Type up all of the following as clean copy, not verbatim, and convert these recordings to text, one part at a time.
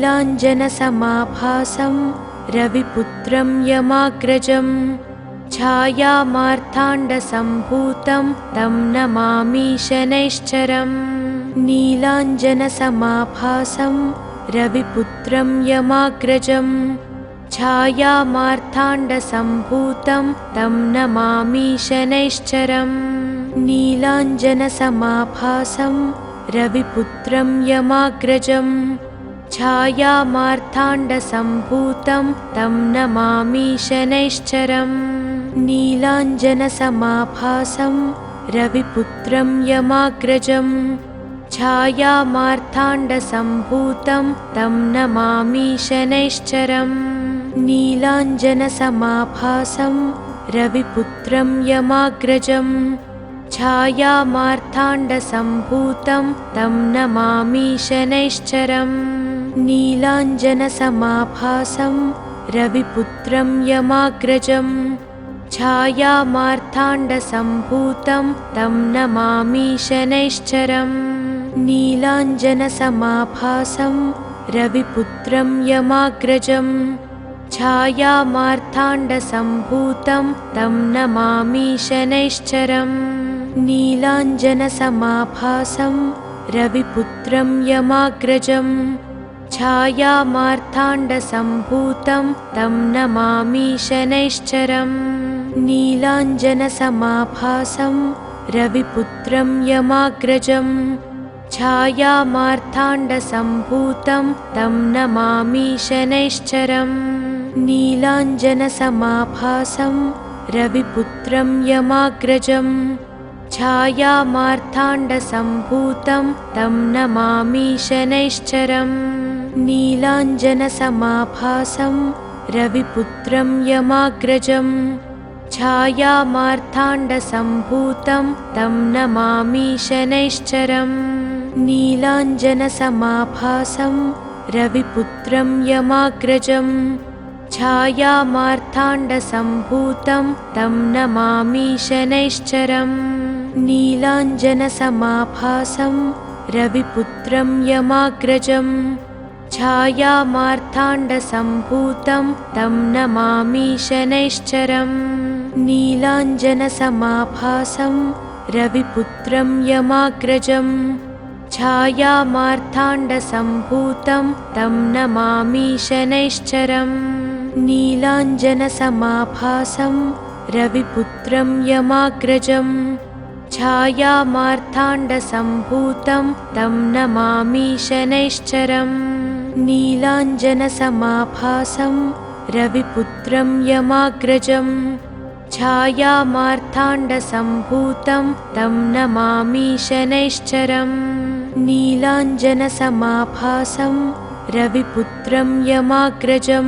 नीलाञ्जनसमाभासं रविपुत्रं यमाग्रजं छायामार्ताण्डसम्भूतं तं नमामि शनैश्चरम् नीलाञ्जनसमाभासं रविपुत्रं यमाग्रजं छायामार्ताण्डसम्भूतं तं नमामि शनैश्चरम् नीलाञ्जनसमाभासं रविपुत्रं यमाग्रजं छायामार्ताण्डसम्भूतं तं नमामि शनैश्चरम् नीलाञ्जनसमाभासं रविपुत्रं यमाग्रजं छायामार्ताण्डसम्भूतं तं नमामि शनैश्चरम् नीलाञ्जनसमाभासं रविपुत्रं यमाग्रजं छायामार्ताण्डसम्भूतं तं नमामि शनैश्चरम् नीलाञ्जनसमाभासं रविपुत्रं यमाग्रजं छायामार्ताण्डसम्भूतं तं नमामि शनैश्चरम् नीलाञ्जनसमाभासं रविपुत्रं यमाग्रजं छायामार्ताण्डसम्भूतं तं नमामि शनैश्चरम् नीलाञ्जनसमाभासं रविपुत्रं यमाग्रजं छायामार्ताण्डसम्भूतं तं नमामि शनैश्चरम् नीलाञ्जनसमाभासं रविपुत्रं यमाग्रजं छायामार्ताण्डसम्भूतं तं नमामि शनैश्चरम् नीलाञ्जनसमाभासं रविपुत्रं यमाग्रजं छायामार्ताण्डसम्भूतं तं नमामि शनैश्चरम् नीलाञ्जनसमाभासं रविपुत्रं यमाग्रजं छायामार्ताण्डसम्भूतं तं नमामि शनैश्चरम् नीलाञ्जनसमाभासं रविपुत्रं यमाग्रजं छायामार्ताण्डसम्भूतं तं नमामि शनैश्चरम् नीलाञ्जनसमाभासं रविपुत्रं यमाग्रजं छायामार्ताण्डसम्भूतं तं नमामि शनैश्चरम् नीलाञ्जनसमाभासं रविपुत्रं यमाग्रजं छायामार्ताण्डसम्भूतं तं नमामि शनैश्चरम् नीलाञ्जनसमाभासं रविपुत्रं यमाग्रजं छायामार्ताण्डसम्भूतं तं नमामि शनैश्चरम् नीलाञ्जनसमाभासं रविपुत्रं यमाग्रजं छायामार्ताण्डसम्भूतं तं नमामि शनैश्चरम् नीलाञ्जनसमाभासं रविपुत्रं यमाग्रजं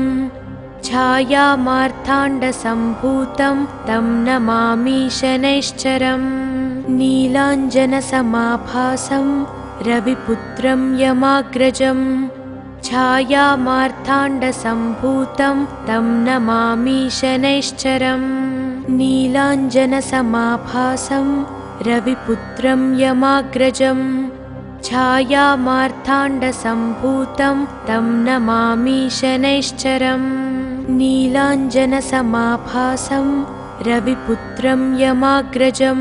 छायामार्ताण्डसम्भूतं तं नमामि शनैश्चरम् नीलाञ्जनसमाभासं रविपुत्रं यमाग्रजं छायामार्ताण्डसम्भूतं तं नमामि शनैश्चरम् नीलाञ्जनसमाभासं रविपुत्रं यमाग्रजं छायामार्ताण्डसम्भूतं तं नमामि शनैश्चरम् नीलाञ्जनसमाभासं रविपुत्रं यमाग्रजं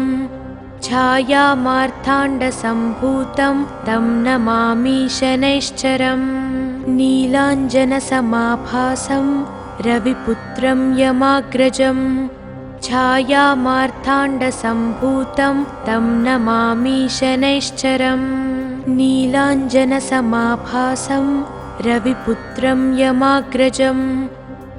छायामार्ताण्डसम्भूतं तं नमामि शनैश्चरम् नीलाञ्जनसमाभासं रविपुत्रं यमाग्रजं छायामार्ताण्डसम्भूतं तं नमामि शनैश्चरम् नीलाञ्जनसमाभासं रविपुत्रं यमाग्रजं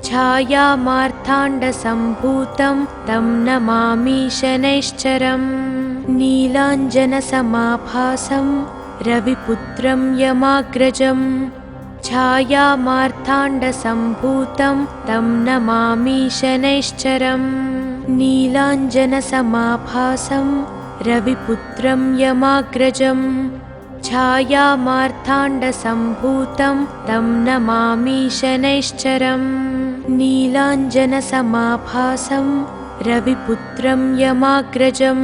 छायामार्ताण्डसम्भूतं तं नमामि शनैश्चरम् नीलाञ्जनसमाभासं रविपुत्रं यमाग्रजं छायामार्ताण्डसम्भूतं तं नमामि शनैश्चरम् नीलाञ्जनसमाभासं रविपुत्रं यमाग्रजं छायामार्ताण्डसम्भूतं तं नमामि शनैश्चरम् नीलाञ्जनसमाभासं रविपुत्रं यमाग्रजं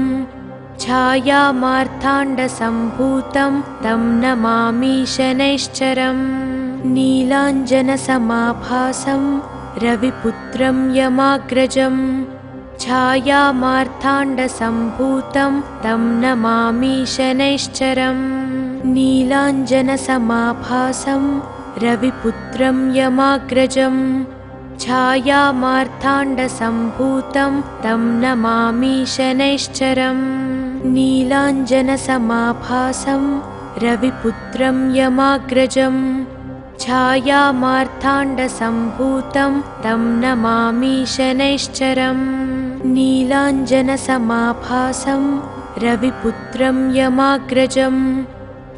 छायामार्ताण्डसम्भूतं तं नमामि शनैश्चरम् नीलाञ्जनसमाभासं रविपुत्रं यमाग्रजं छायामार्ताण्डसम्भूतं तं नमामि शनैश्चरम् नीलाञ्जनसमाभासं रविपुत्रं यमाग्रजं छायामार्ताण्डसम्भूतं तं नमामि शनैश्चरम् नीलाञ्जनसमाभासं रविपुत्रं यमाग्रजं छायामार्ताण्डसम्भूतं तं नमामि शनैश्चरम् नीलाञ्जनसमाभासं रविपुत्रं यमाग्रजं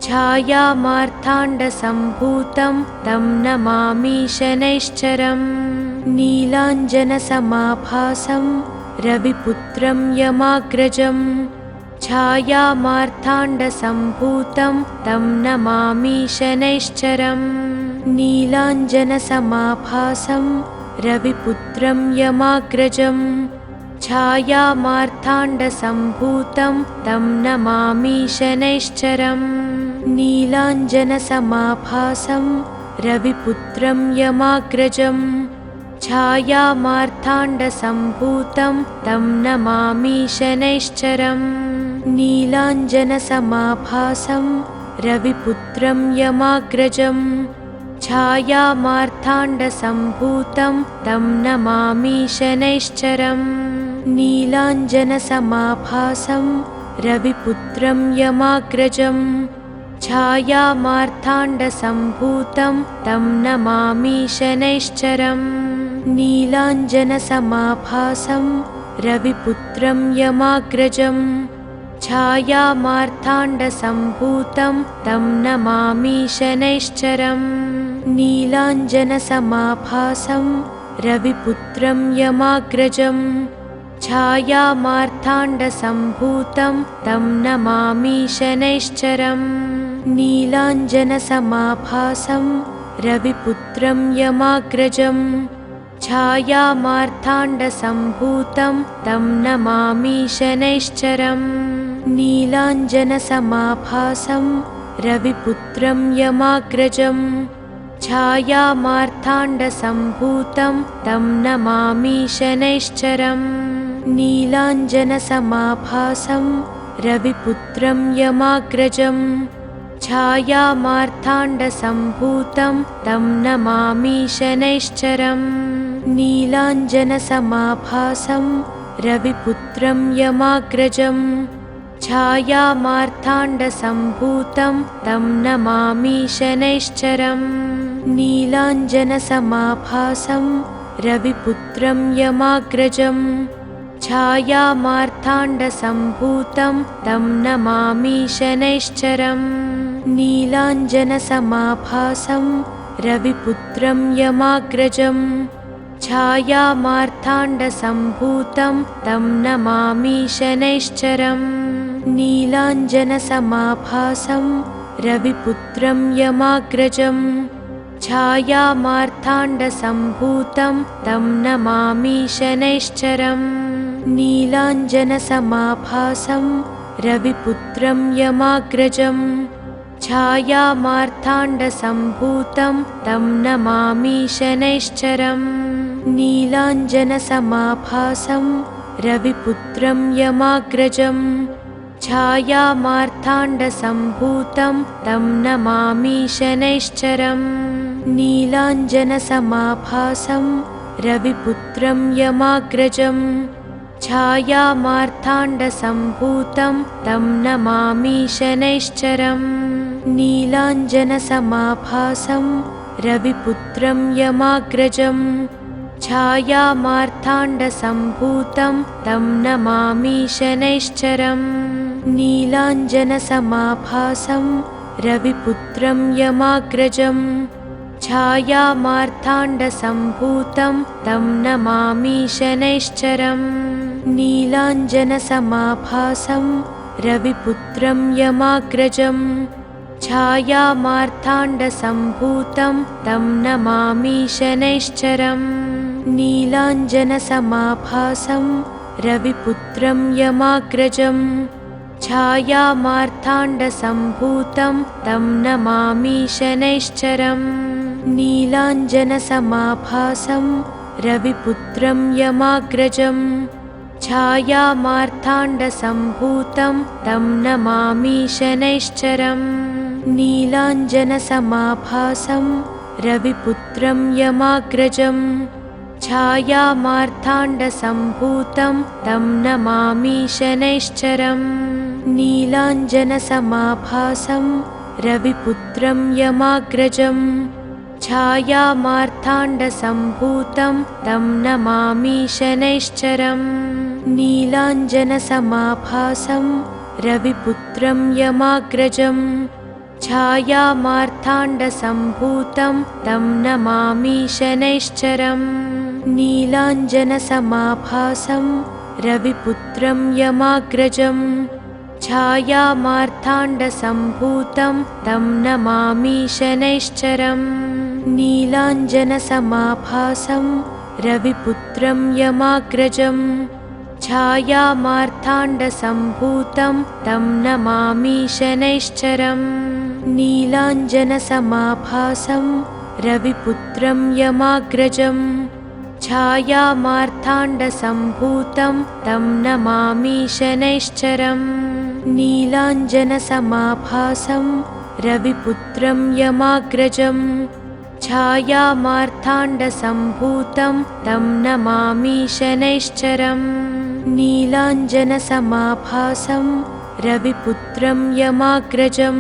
छायामार्ताण्डसम्भूतं तं नमामि शनैश्चरम् नीलाञ्जनसमाभासं रविपुत्रं यमाग्रजं छायामार्ताण्डसम्भूतं तं नमामि शनैश्चरम् नीलाञ्जनसमाभासं रविपुत्रं यमाग्रजं छायामार्ताण्डसम्भूतं तं नमामि शनैश्चरम् नीलाञ्जनसमाभासं रविपुत्रं यमाग्रजं छायामार्ताण्डसम्भूतं तं नमामि शनैश्चरम् नीलाञ्जनसमाभासं रविपुत्रं यमाग्रजं छायामार्ताण्डसम्भूतं तं नमामि शनैश्चरम् नीलाञ्जनसमाभासं रविपुत्रं यमाग्रजं छायामार्ताण्डसम्भूतं तं नमामि शनैश्चरम् नीलाञ्जनसमाभासं रविपुत्रं यमाग्रजं छायामार्ताण्डसम्भूतं तं नमामि शनैश्चरम् नीलाञ्जनसमाभासं रविपुत्रं यमाग्रजं छायामार्ताण्डसम्भूतं तं नमामि शनैश्चरम् नीलाञ्जनसमाभासं रविपुत्रं यमाग्रजं छायामार्ताण्डसम्भूतं तं नमामि शनैश्चरम् नीलाञ्जनसमाभासं रविपुत्रं यमाग्रजं छायामार्ताण्डसम्भूतं तं नमामि शनैश्चरम् नीलाञ्जनसमाभासं रविपुत्रं यमाग्रजं छायामार्ताण्डसम्भूतं तं नमामि शनैश्चरम् नीलाञ्जनसमाभासं रविपुत्रं यमाग्रजं छायामार्ताण्डसम्भूतं तं नमामि शनैश्चरम् नीलाञ्जनसमाभासं रविपुत्रं यमाग्रजं छायामार्ताण्डसम्भूतं तं नमामि शनैश्चरम् नीलाञ्जनसमाभासं रविपुत्रं यमाग्रजं छायामार्ताण्डसम्भूतं तं नमामि शनैश्चरम् नीलाञ्जनसमाभासं रविपुत्रं यमाग्रजं छायामार्ताण्डसम्भूतं तं नमामि शनैश्चरम् नीलाञ्जनसमाभासं रविपुत्रं यमाग्रजं छायामार्ताण्डसम्भूतं तं नमामि शनैश्चरम् नीलाञ्जनसमाभासं रविपुत्रं यमाग्रजं छायामार्ताण्डसम्भूतं तं नमामि शनैश्चरम् नीलाञ्जनसमाभासं रविपुत्रं यमाग्रजं छायामार्ताण्डसम्भूतं तं नमामि शनैश्चरम् नीलाञ्जनसमाभासं रविपुत्रं यमाग्रजं छायामार्ताण्डसम्भूतं तं नमामि शनैश्चरम् नीलाञ्जनसमाभासं रविपुत्रं यमाग्रजं छायामार्ताण्डसम्भूतं तं नमामि शनैश्चरम् नीलाञ्जनसमाभासं रविपुत्रं यमाग्रजं छायामार्ताण्डसम्भूतं तं नमामि शनैश्चरम् नीलाञ्जनसमाभासं रविपुत्रं यमाग्रजं छायामार्ताण्डसम्भूतं तं नमामि शनैश्चरम् नीलाञ्जनसमाभासं रविपुत्रं यमाग्रजं छायामार्ताण्डसम्भूतं तं नमामि शनैश्चरम् नीलाञ्जनसमाभासं रविपुत्रं यमाग्रजं छायामार्ताण्डसम्भूतं तं नमामि शनैश्चरम् नीलाञ्जनसमाभासं रविपुत्रं यमाग्रजं छायामार्ताण्डसम्भूतं तं नमामि शनैश्चरम् नीलाञ्जनसमाभासं रविपुत्रं यमाग्रजं छायामार्ताण्डसम्भूतं तं नमामि शनैश्चरम् नीलाञ्जनसमाभासं रविपुत्रं यमाग्रजं छायामार्ताण्डसम्भूतं तं नमामि शनैश्चरम् नीलाञ्जनसमाभासं रविपुत्रं यमाग्रजं छायामार्ताण्डसम्भूतं तं नमामि शनैश्चरम् नीलाञ्जनसमाभासं रविपुत्रं यमाग्रजं छायामार्ताण्डसम्भूतं तं नमामि शनैश्चरम् नीलाञ्जनसमाभासं रविपुत्रं यमाग्रजं छायामार्ताण्डसम्भूतं तं नमामि शनैश्चरम् नीलाञ्जनसमाभासं रविपुत्रं यमाग्रजं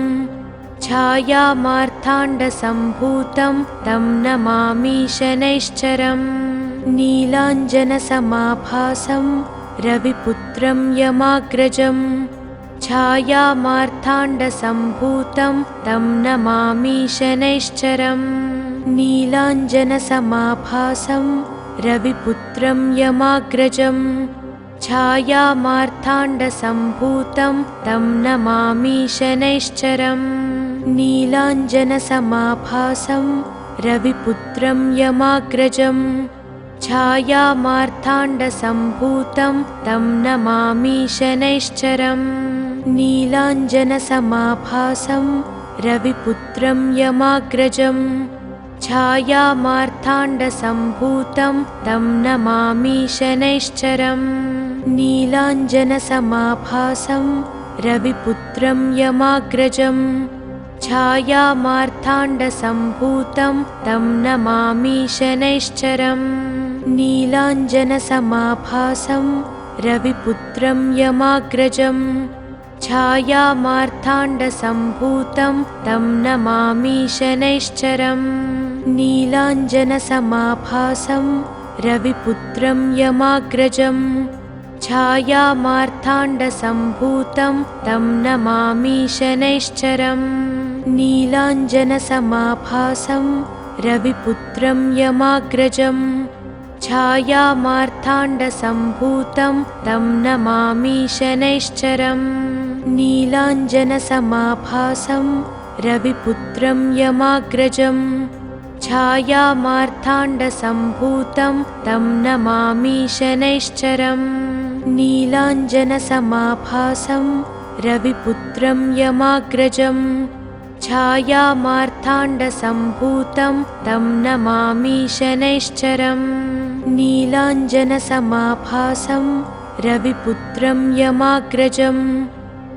छायामार्ताण्डसम्भूतं तं नमामि शनैश्चरम् नीलाञ्जनसमाभासं रविपुत्रं यमाग्रजं छायामार्ताण्डसम्भूतं तं नमामि शनैश्चरम् नीलाञ्जनसमाभासं रविपुत्रं यमाग्रजं छायामार्ताण्डसम्भूतं तं नमामि शनैश्चरम् नीलाञ्जनसमाभासं रविपुत्रं यमाग्रजं छायामार्ताण्डसम्भूतं तं नमामि शनैश्चरम् नीलाञ्जनसमाभासं रविपुत्रं यमाग्रजं छायामार्ताण्डसम्भूतं तं नमामि शनैश्चरम् नीलाञ्जनसमाभासं रविपुत्रं यमाग्रजं छायामार्ताण्डसम्भूतं तं नमामि शनैश्चरम् नीलाञ्जनसमाभासं रविपुत्रं यमाग्रजं छायामार्ताण्डसम्भूतं तं नमामि शनैश्चरम् नीलाञ्जनसमाभासं रविपुत्रं यमाग्रजं छायामार्ताण्डसम्भूतं तं नमामि शनैश्चरम् नीलाञ्जनसमाभासं रविपुत्रं यमाग्रजं छायामार्ताण्डसम्भूतं तं नमामि शनैश्चरम् नीलाञ्जनसमाभासं रविपुत्रं यमाग्रजं छायामार्ताण्डसम्भूतं तं नमामि शनैश्चरम् नीलाञ्जनसमाभासं रविपुत्रं यमाग्रजं छायामार्ताण्डसम्भूतं तं नमामि शनैश्चरम् नीलाञ्जनसमाभासं रविपुत्रं यमाग्रजं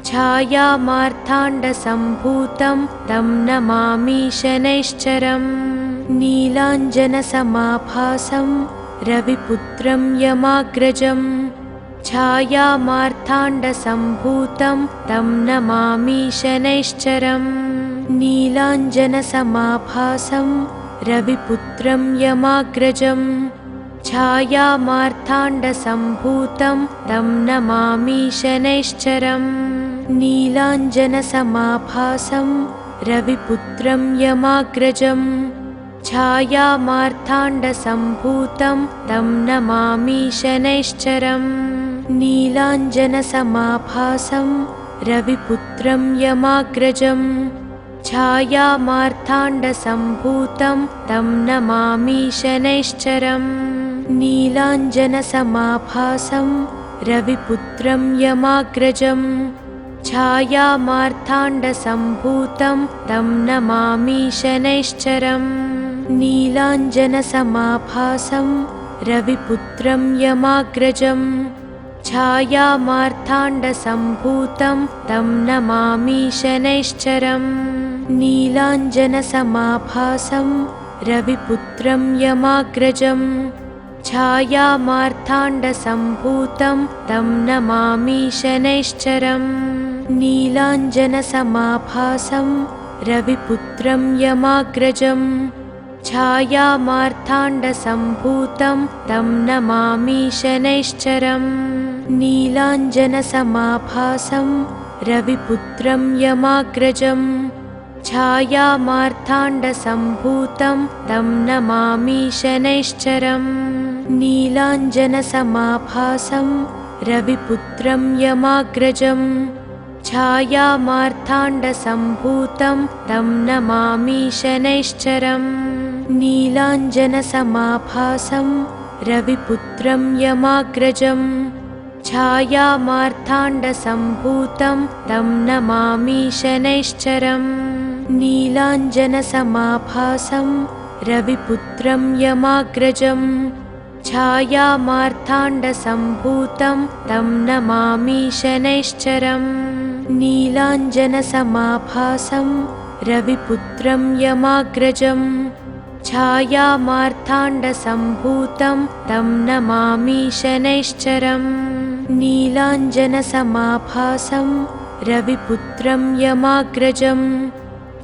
छायामार्ताण्डसम्भूतं तं नमामि शनैश्चरम् नीलाञ्जनसमाभासं रविपुत्रं यमाग्रजं छायामार्ताण्डसम्भूतं तं नमामि शनैश्चरम् नीलाञ्जनसमाभासं रविपुत्रं यमाग्रजं छायामार्ताण्डसम्भूतं तं नमामि शनैश्चरम् नीलाञ्जनसमाभासं रविपुत्रं यमाग्रजं छायामार्ताण्डसम्भूतं तं नमामि शनैश्चरम् नीलाञ्जनसमाभासं रविपुत्रं यमाग्रजं छायामार्ताण्डसम्भूतं तं नमामि शनैश्चरम् नीलाञ्जनसमाभासं रविपुत्रं यमाग्रजं छायामार्ताण्डसम्भूतं तं नमामि शनैश्चरम् नीलाञ्जनसमाभासं रविपुत्रं यमाग्रजं छायामार्ताण्डसम्भूतं तं नमामि शनैश्चरम् नीलाञ्जनसमाभासं रविपुत्रं यमाग्रजं छायामार्ताण्डसम्भूतं तं नमामि शनैश्चरम् नीलाञ्जनसमाभासं रविपुत्रं यमाग्रजं छायामार्ताण्डसम्भूतं तं नमामि शनैश्चरम् नीलाञ्जनसमाभासं रविपुत्रं यमाग्रजं छायामार्ताण्डसम्भूतं तं नमामि शनैश्चरम् नीलाञ्जनसमाभासं रविपुत्रं यमाग्रजं छायामार्ताण्डसम्भूतं तं नमामि शनैश्चरम् नीलाञ्जनसमाभासं रविपुत्रं यमाग्रजं छायामार्ताण्डसम्भूतं तं नमामि शनैश्चरम् नीलाञ्जनसमाभासं रविपुत्रं यमाग्रजं छायामार्ताण्डसम्भूतं तं नमामि शनैश्चरम् नीलाञ्जनसमाभासं रविपुत्रं यमाग्रजं छायामार्ताण्डसम्भूतं तं नमामि शनैश्चरम् नीलाञ्जनसमाभासं रविपुत्रं यमाग्रजं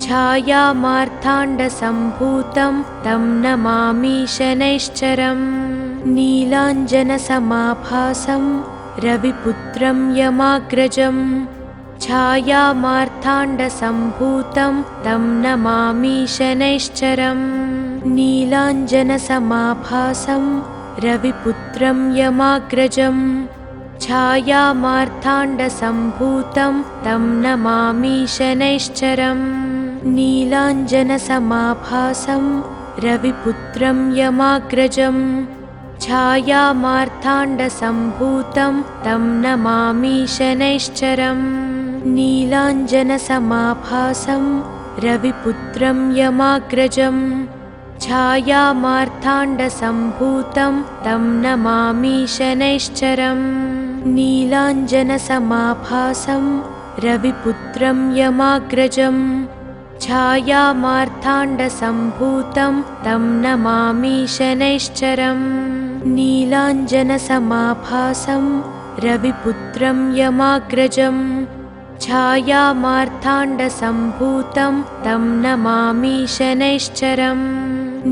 छायामार्ताण्डसम्भूतं तं नमामि शनैश्चरम् नीलाञ्जनसमाभासं रविपुत्रं यमाग्रजं छायामार्ताण्डसम्भूतं तं नमामि शनैश्चरम् नीलाञ्जनसमाभासं रविपुत्रं यमाग्रजं छायामार्ताण्डसम्भूतं तं नमामि शनैश्चरम् नीलाञ्जनसमाभासं रविपुत्रं यमाग्रजं छायामार्ताण्डसम्भूतं तं नमामि शनैश्चरम् नीलाञ्जनसमाभासं रविपुत्रं यमाग्रजं छायामार्ताण्डसम्भूतं तं नमामि शनैश्चरम् नीलाञ्जनसमाभासं रविपुत्रं यमाग्रजं छायामार्ताण्डसम्भूतं तं नमामि शनैश्चरम् नीलाञ्जनसमाभासं रविपुत्रं यमाग्रजं छायामार्ताण्डसम्भूतं तं नमामि शनैश्चरम्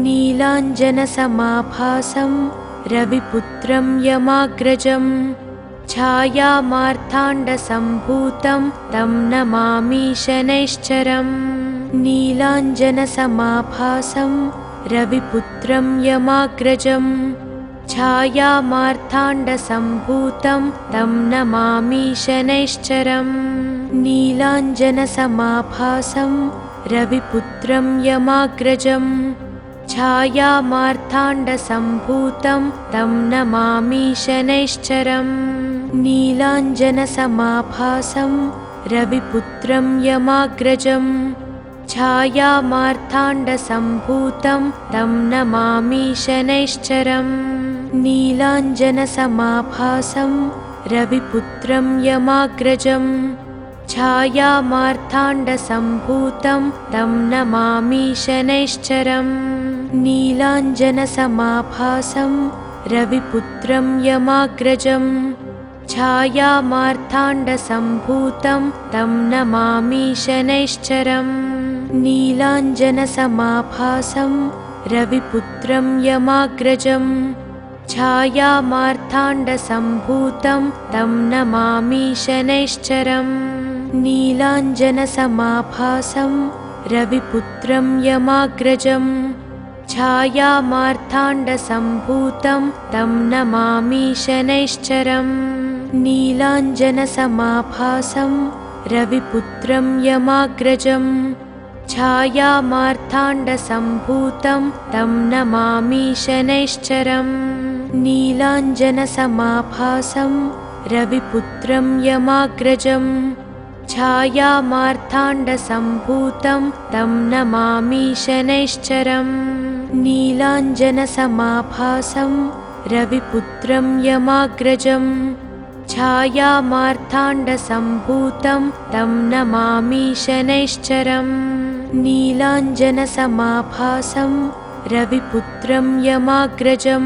नीलाञ्जनसमाभासं रविपुत्रं यमाग्रजं छायामार्ताण्डसम्भूतं तं नमामि शनैश्चरम् नीलाञ्जनसमाभासं रविपुत्रं यमाग्रजं छायामार्ताण्डसम्भूतं तं नमामि शनैश्चरम् नीलाञ्जनसमाभासं रविपुत्रं यमाग्रजं छायामार्ताण्डसम्भूतं तं नमामि शनैश्चरम् नीलाञ्जनसमाभासं रविपुत्रं यमाग्रजं छायामार्ताण्डसम्भूतं तं नमामि शनैश्चरम् नीलाञ्जनसमाभासं रविपुत्रं यमाग्रजं छायामार्ताण्डसम्भूतं तं नमामि शनैश्चरम् नीलाञ्जनसमाभासं रविपुत्रं यमाग्रजं छायामार्ताण्डसम्भूतं तं नमामि शनैश्चरम् नीलाञ्जनसमाभासं रविपुत्रं यमाग्रजं छायामार्ताण्डसम्भूतं तं नमामि शनैश्चरम् नीलाञ्जनसमाभासं रविपुत्रं यमाग्रजं छायामार्ताण्डसम्भूतं तं नमामि शनैश्चरम् नीलाञ्जनसमाभासं रविपुत्रं यमाग्रजं छायामार्ताण्डसम्भूतं तं नमामि शनैश्चरम् नीलाञ्जनसमाभासं रविपुत्रं यमाग्रजं छायामार्ताण्डसम्भूतं तं नमामि शनैश्चरम् नीलाञ्जनसमाभासं रविपुत्रं यमाग्रजं छायामार्ताण्डसम्भूतं तं नमामि शनैश्चरम् नीलाञ्जनसमाभासं रविपुत्रं यमाग्रजं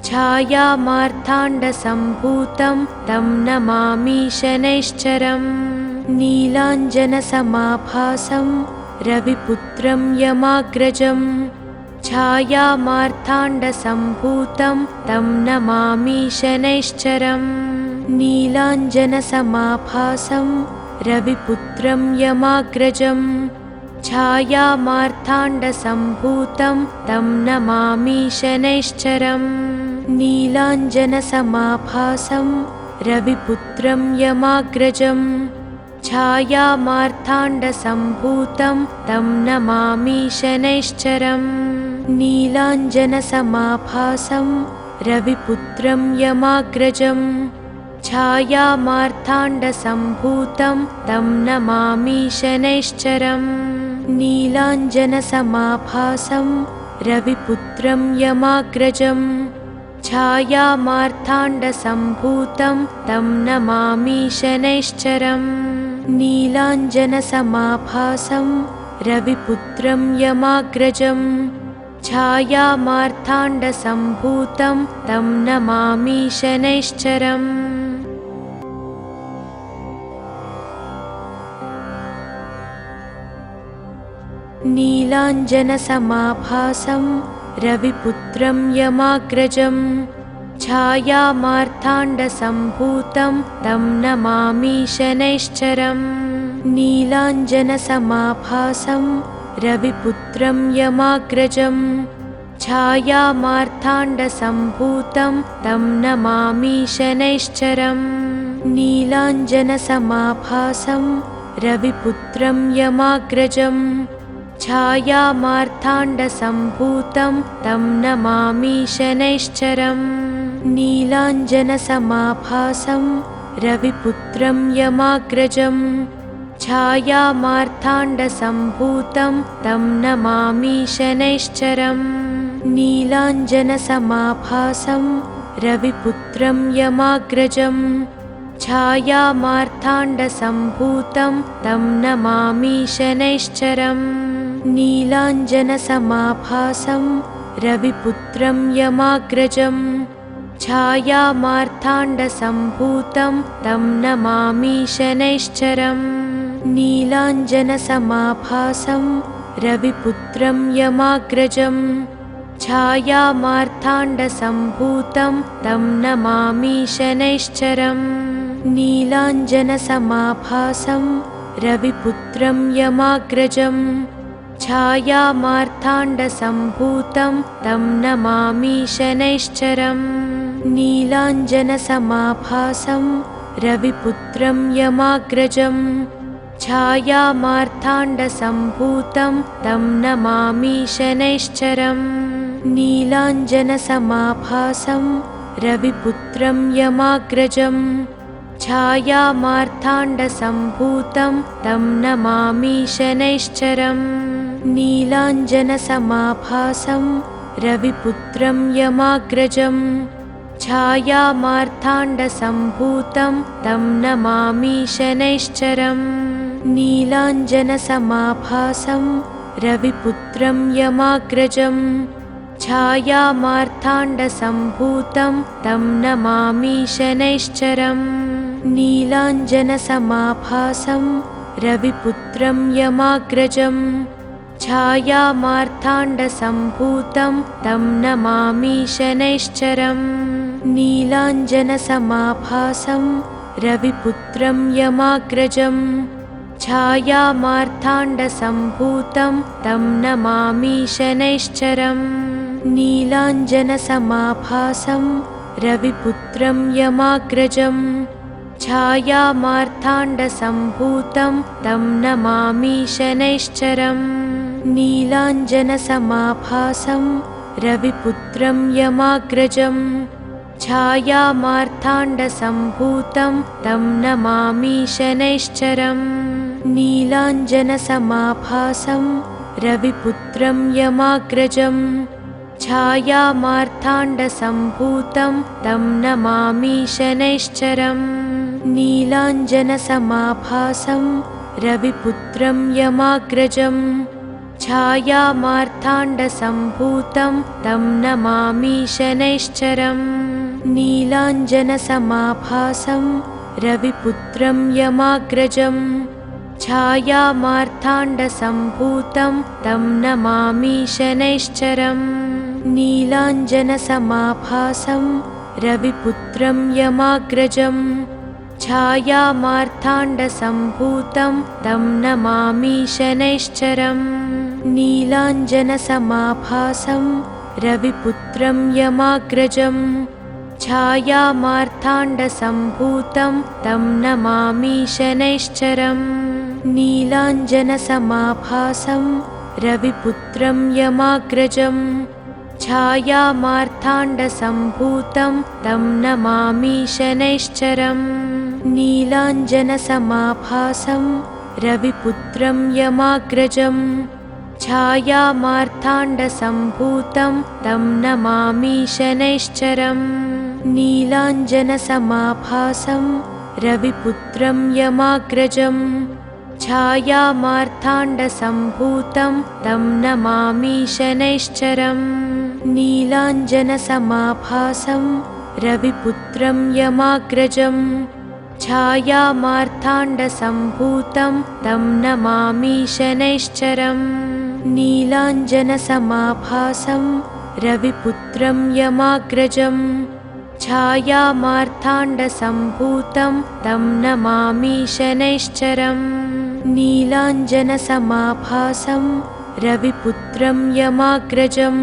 छायामार्ताण्डसम्भूतं तं नमामि शनैश्चरम् नीलाञ्जनसमाभासं रविपुत्रं यमाग्रजं छायामार्ताण्डसम्भूतं तं नमामि शनैश्चरम् नीलाञ्जनसमाभासं रविपुत्रं यमाग्रजं छायामार्ताण्डसम्भूतं तं नमामि शनैश्चरम् नीलाञ्जनसमाभासं रविपुत्रं यमाग्रजं छायामार्ताण्डसम्भूतं तं नमामि शनैश्चरम् नीलाञ्जनसमाभासं रविपुत्रं यमाग्रजं छायामार्ताण्डसम्भूतं तं नमामि शनैश्चरम् नीलाञ्जनसमाभासं रविपुत्रं यमाग्रजं छायामार्ताण्डसम्भूतं तं नमामि शनैश्चरम् नीलाञ्जनसमाभासं रविपुत्रं यमाग्रजं छायामार्ताण्डसम्भूतं तं नमामि शनैश्चरम् नीलाञ्जनसमाभासं रविपुत्रं यमाग्रजं छायामार्ताण्डसम्भूतं तं नमामि शनैश्चरम् नीलाञ्जनसमाभासं रविपुत्रं यमाग्रजं छायामार्ताण्डसम्भूतं तं नमामि शनैश्चरम् नीलाञ्जनसमाभासं रविपुत्रं यमाग्रजं छायामार्ताण्डसम्भूतं तं नमामि शनैश्चरम् नीलाञ्जनसमाभासं रविपुत्रं यमाग्रजं छायामार्ताण्डसम्भूतं तं नमामि शनैश्चरम् नीलाञ्जनसमाभासं रविपुत्रं यमाग्रजं छायामार्ताण्डसम्भूतं तं नमामि शनैश्चरम् नीलाञ्जनसमाभासं रविपुत्रं यमाग्रजं छायामार्ताण्डसम्भूतं तं नमामि शनैश्चरम् नीलाञ्जनसमाभासं रविपुत्रं यमाग्रजं छायामार्ताण्डसम्भूतं तं नमामि शनैश्चरम् नीलाञ्जनसमाभासं रविपुत्रं यमाग्रजं छायामार्ताण्डसम्भूतं तं नमामि शनैश्चरम् नीलाञ्जनसमाभासं रविपुत्रं यमाग्रजं छायामार्ताण्डसम्भूतं तं नमामि शनैश्चरम् नीलाञ्जनसमाभासं रविपुत्रं यमाग्रजं छायामार्ताण्डसम्भूतं तं नमामि शनैश्चरम् नीलाञ्जनसमाभासं रविपुत्रं यमाग्रजं छायामार्ताण्डसम्भूतं तं नमामि शनैश्चरम् नीलाञ्जनसमाभासं रविपुत्रं यमाग्रजं छायामार्ताण्डसम्भूतं तं नमामि शनैश्चरम् नीलाञ्जनसमाभासं रविपुत्रं यमाग्रजं छायामार्ताण्डसम्भूतं तं नमामि शनैश्चरम् नीलाञ्जनसमाभासं रविपुत्रं यमाग्रजं छायामार्ताण्डसम्भूतं तं नमामि शनैश्चरम् नीलाञ्जनसमाभासं रविपुत्रं यमाग्रजं छायामार्ताण्डसम्भूतं तं नमामि शनैश्चरम् नीलाञ्जनसमाभासं रविपुत्रं यमाग्रजं छायामार्ताण्डसम्भूतं तं नमामि शनैश्चरम् नीलाञ्जनसमाभासं रविपुत्रं यमाग्रजं छायामार्ताण्डसम्भूतं तं नमामि शनैश्चरम् नीलाञ्जनसमाभासं रविपुत्रं यमाग्रजं छायामार्ताण्डसम्भूतं तं नमामि शनैश्चरम् नीलाञ्जनसमाभासं रविपुत्रं यमाग्रजं छायामार्ताण्डसम्भूतं तं नमामि शनैश्चरम् नीलाञ्जनसमाभासं रविपुत्रं यमाग्रजं छायामार्ताण्डसम्भूतं तं नमामि शनैश्चरम् नीलाञ्जनसमाभासं रविपुत्रं यमाग्रजं छायामार्ताण्डसम्भूतं तं नमामि शनैश्चरम् नीलाञ्जनसमाभासं रविपुत्रं यमाग्रजं छायामार्ताण्डसम्भूतं तं नमामि शनैश्चरम् नीलाञ्जनसमाभासं रविपुत्रं यमाग्रजं छायामार्ताण्डसम्भूतं तं नमामि शनैश्चरम् नीलाञ्जनसमाभासं रविपुत्रं यमाग्रजं छायामार्ताण्डसम्भूतं तं नमामि शनैश्चरम् नीलाञ्जनसमाभासं रविपुत्रं यमाग्रजं छायामार्ताण्डसम्भूतं तं नमामि शनैश्चरम् नीलाञ्जनसमाभासं रविपुत्रं यमाग्रजं छायामार्ताण्डसम्भूतं तं नमामि शनैश्चरम् नीलाञ्जनसमाभासं रविपुत्रं यमाग्रजं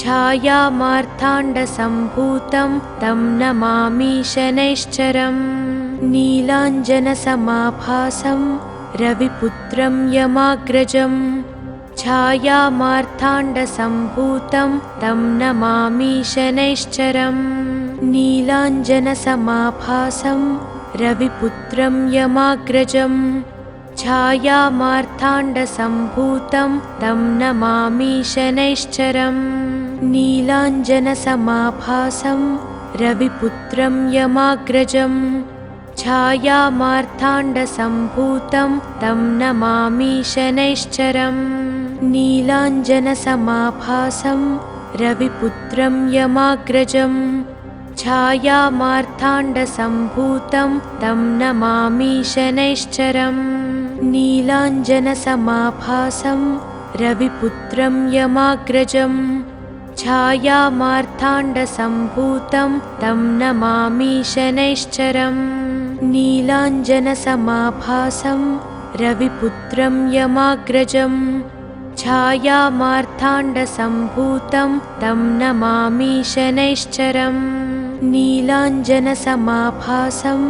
छायामार्ताण्डसम्भूतं तं नमामि शनैश्चरम् नीलाञ्जनसमाभासं रविपुत्रं यमाग्रजं छायामार्ताण्डसम्भूतं तं नमामि शनैश्चरम् नीलाञ्जनसमाभासं रविपुत्रं यमाग्रजं छायामार्ताण्डसम्भूतं तं नमामि शनैश्चरम् नीलाञ्जनसमाभासं रविपुत्रं यमाग्रजं छायामार्ताण्डसम्भूतं तं नमामि शनैश्चरम् नीलाञ्जनसमाभासं रविपुत्रं यमाग्रजं छायामार्ताण्डसम्भूतं तं नमामि शनैश्चरम् नीलाञ्जनसमाभासं रविपुत्रं यमाग्रजं छायामार्ताण्डसम्भूतं तं नमामि शनैश्चरम् नीलाञ्जनसमाभासं रविपुत्रं यमाग्रजं छायामार्ताण्डसम्भूतं तं नमामि शनैश्चरम् नीलाञ्जनसमाभासं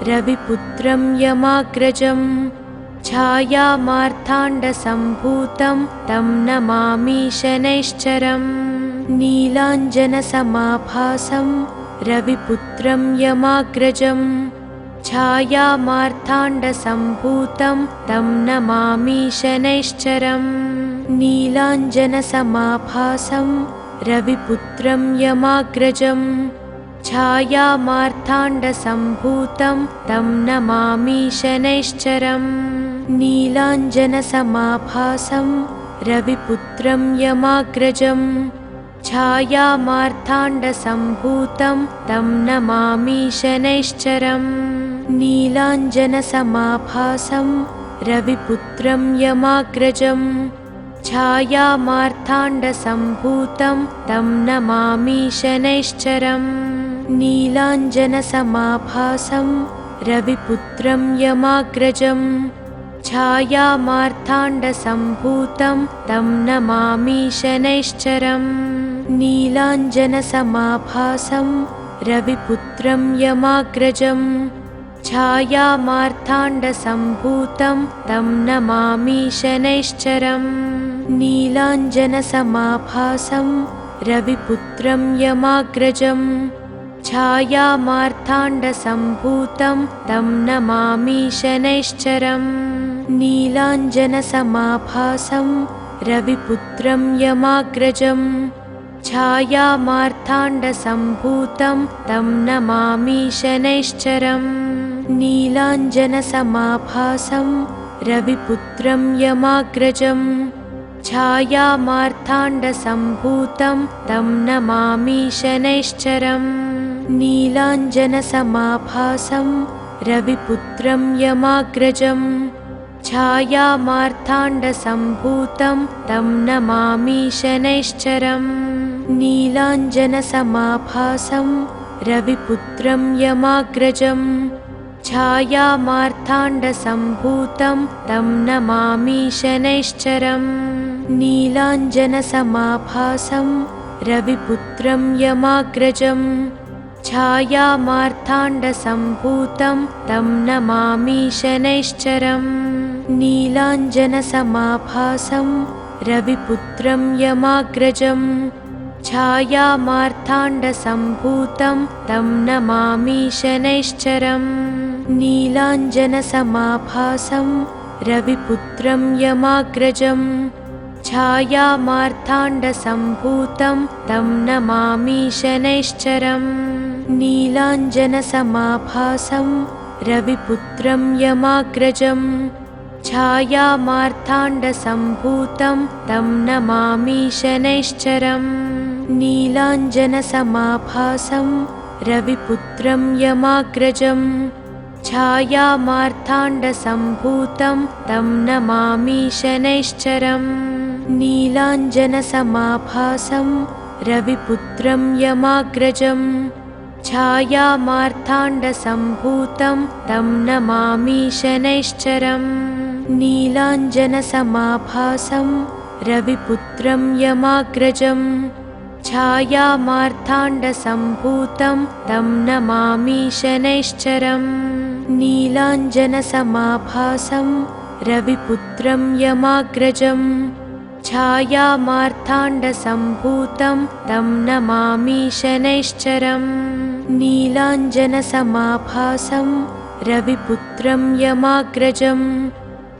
रविपुत्रं यमाग्रजं छायामार्ताण्डसम्भूतं तं नमामि शनैश्चरम् नीलाञ्जनसमाभासं रविपुत्रं यमाग्रजं छायामार्ताण्डसम्भूतं तं नमामि शनैश्चरम् नीलाञ्जनसमाभासं रविपुत्रं यमाग्रजं छायामार्ताण्डसम्भूतं तं नमामि शनैश्चरम् नीलाञ्जनसमाभासं रविपुत्रं यमाग्रजं छायामार्ताण्डसम्भूतं तं नमामि शनैश्चरम् नीलाञ्जनसमाभासं रविपुत्रं यमाग्रजं छायामार्ताण्डसम्भूतं तं नमामि शनैश्चरम् नीलाञ्जनसमाभासं रविपुत्रं यमाग्रजं छायामार्ताण्डसम्भूतं तं नमामि शनैश्चरम् नीलाञ्जनसमाभासं रविपुत्रं यमाग्रजं छायामार्ताण्डसम्भूतं तं नमामि शनैश्चरम् नीलाञ्जनसमाभासं रविपुत्रं यमाग्रजं छायामार्ताण्डसम्भूतं तं नमामि शनैश्चरम् नीलाञ्जनसमाभासं रविपुत्रं यमाग्रजं छायामार्ताण्डसम्भूतं तं नमामि शनैश्चरम् नीलाञ्जनसमाभासं रविपुत्रं यमाग्रजं छायामार्ताण्डसम्भूतं तं नमामि शनैश्चरम् नीलाञ्जनसमाभासं रविपुत्रं यमाग्रजं छायामार्ताण्डसम्भूतं तं नमामि शनैश्चरम् नीलाञ्जनसमाभासं रविपुत्रं यमाग्रजं छायामार्ताण्डसम्भूतं तं नमामि शनैश्चरम् नीलाञ्जनसमाभासं रविपुत्रं यमाग्रजं छायामार्ताण्डसम्भूतं तं नमामि शनैश्चरम् नीलाञ्जनसमाभासं रविपुत्रं यमाग्रजं छायामार्ताण्डसम्भूतं तं नमामि शनैश्चरम् नीलाञ्जनसमाभासं रविपुत्रं यमाग्रजं छायामार्ताण्डसम्भूतं तं नमामि शनैश्चरम् नीलाञ्जनसमाभासं रविपुत्रं यमाग्रजं छायामार्ताण्डसम्भूतं तं नमामि शनैश्चरम् नीलाञ्जनसमाभासं रविपुत्रं यमाग्रजं छायामार्ताण्डसम्भूतं तं नमामि शनैश्चरम् नीलाञ्जनसमाभासं रविपुत्रं यमाग्रजं छायामार्ताण्डसम्भूतं तं नमामि शनैश्चरम् नीलाञ्जनसमाभासं रविपुत्रं यमाग्रजं छायामार्ताण्डसम्भूतं तं नमामि शनैश्चरम् नीलाञ्जनसमाभासं रविपुत्रं यमाग्रजं छायामार्ताण्डसम्भूतं तं नमामि शनैश्चरम् नीलाञ्जनसमाभासं रविपुत्रं यमाग्रजं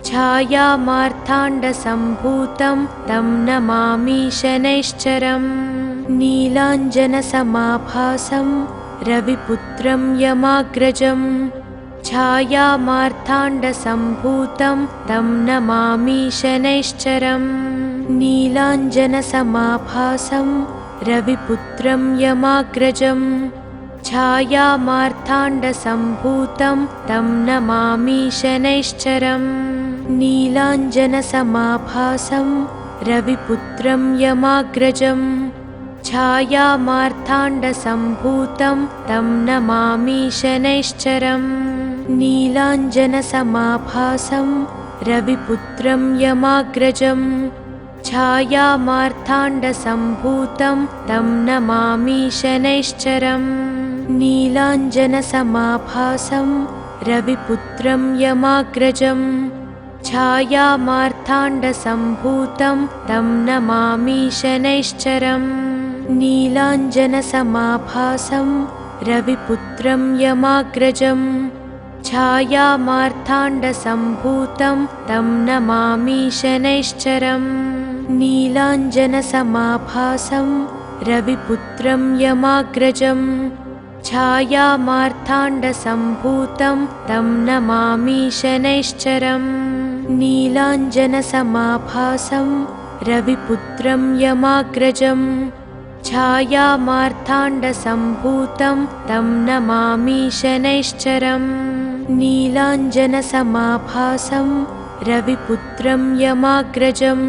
छायामार्ताण्डसम्भूतं तं नमामि शनैश्चरम् नीलाञ्जनसमाभासं रविपुत्रं यमाग्रजं छायामार्ताण्डसम्भूतं तं नमामि शनैश्चरम् नीलाञ्जनसमाभासं रविपुत्रं यमाग्रजं छायामार्ताण्डसम्भूतं तं नमामि शनैश्चरम् नीलाञ्जनसमाभासं रविपुत्रं यमाग्रजं छायामार्ताण्डसम्भूतं तं नमामि शनैश्चरम् नीलाञ्जनसमाभासं रविपुत्रं यमाग्रजं छायामार्ताण्डसम्भूतं तं नमामि शनैश्चरम् नीलाञ्जनसमाभासं रविपुत्रं यमाग्रजं छायामार्ताण्डसम्भूतं तं नमामि शनैश्चरम् नीलाञ्जनसमाभासं रविपुत्रं यमाग्रजं छायामार्ताण्डसम्भूतं तं नमामि शनैश्चरम् नीलाञ्जनसमाभासं रविपुत्रं यमाग्रजं छायामार्ताण्डसम्भूतं तं नमामि शनैश्चरम् नीलाञ्जनसमाभासं रविपुत्रं यमाग्रजं छायामार्ताण्डसम्भूतं तं नमामि शनैश्चरम् नीलाञ्जनसमाभासं रविपुत्रं यमाग्रजं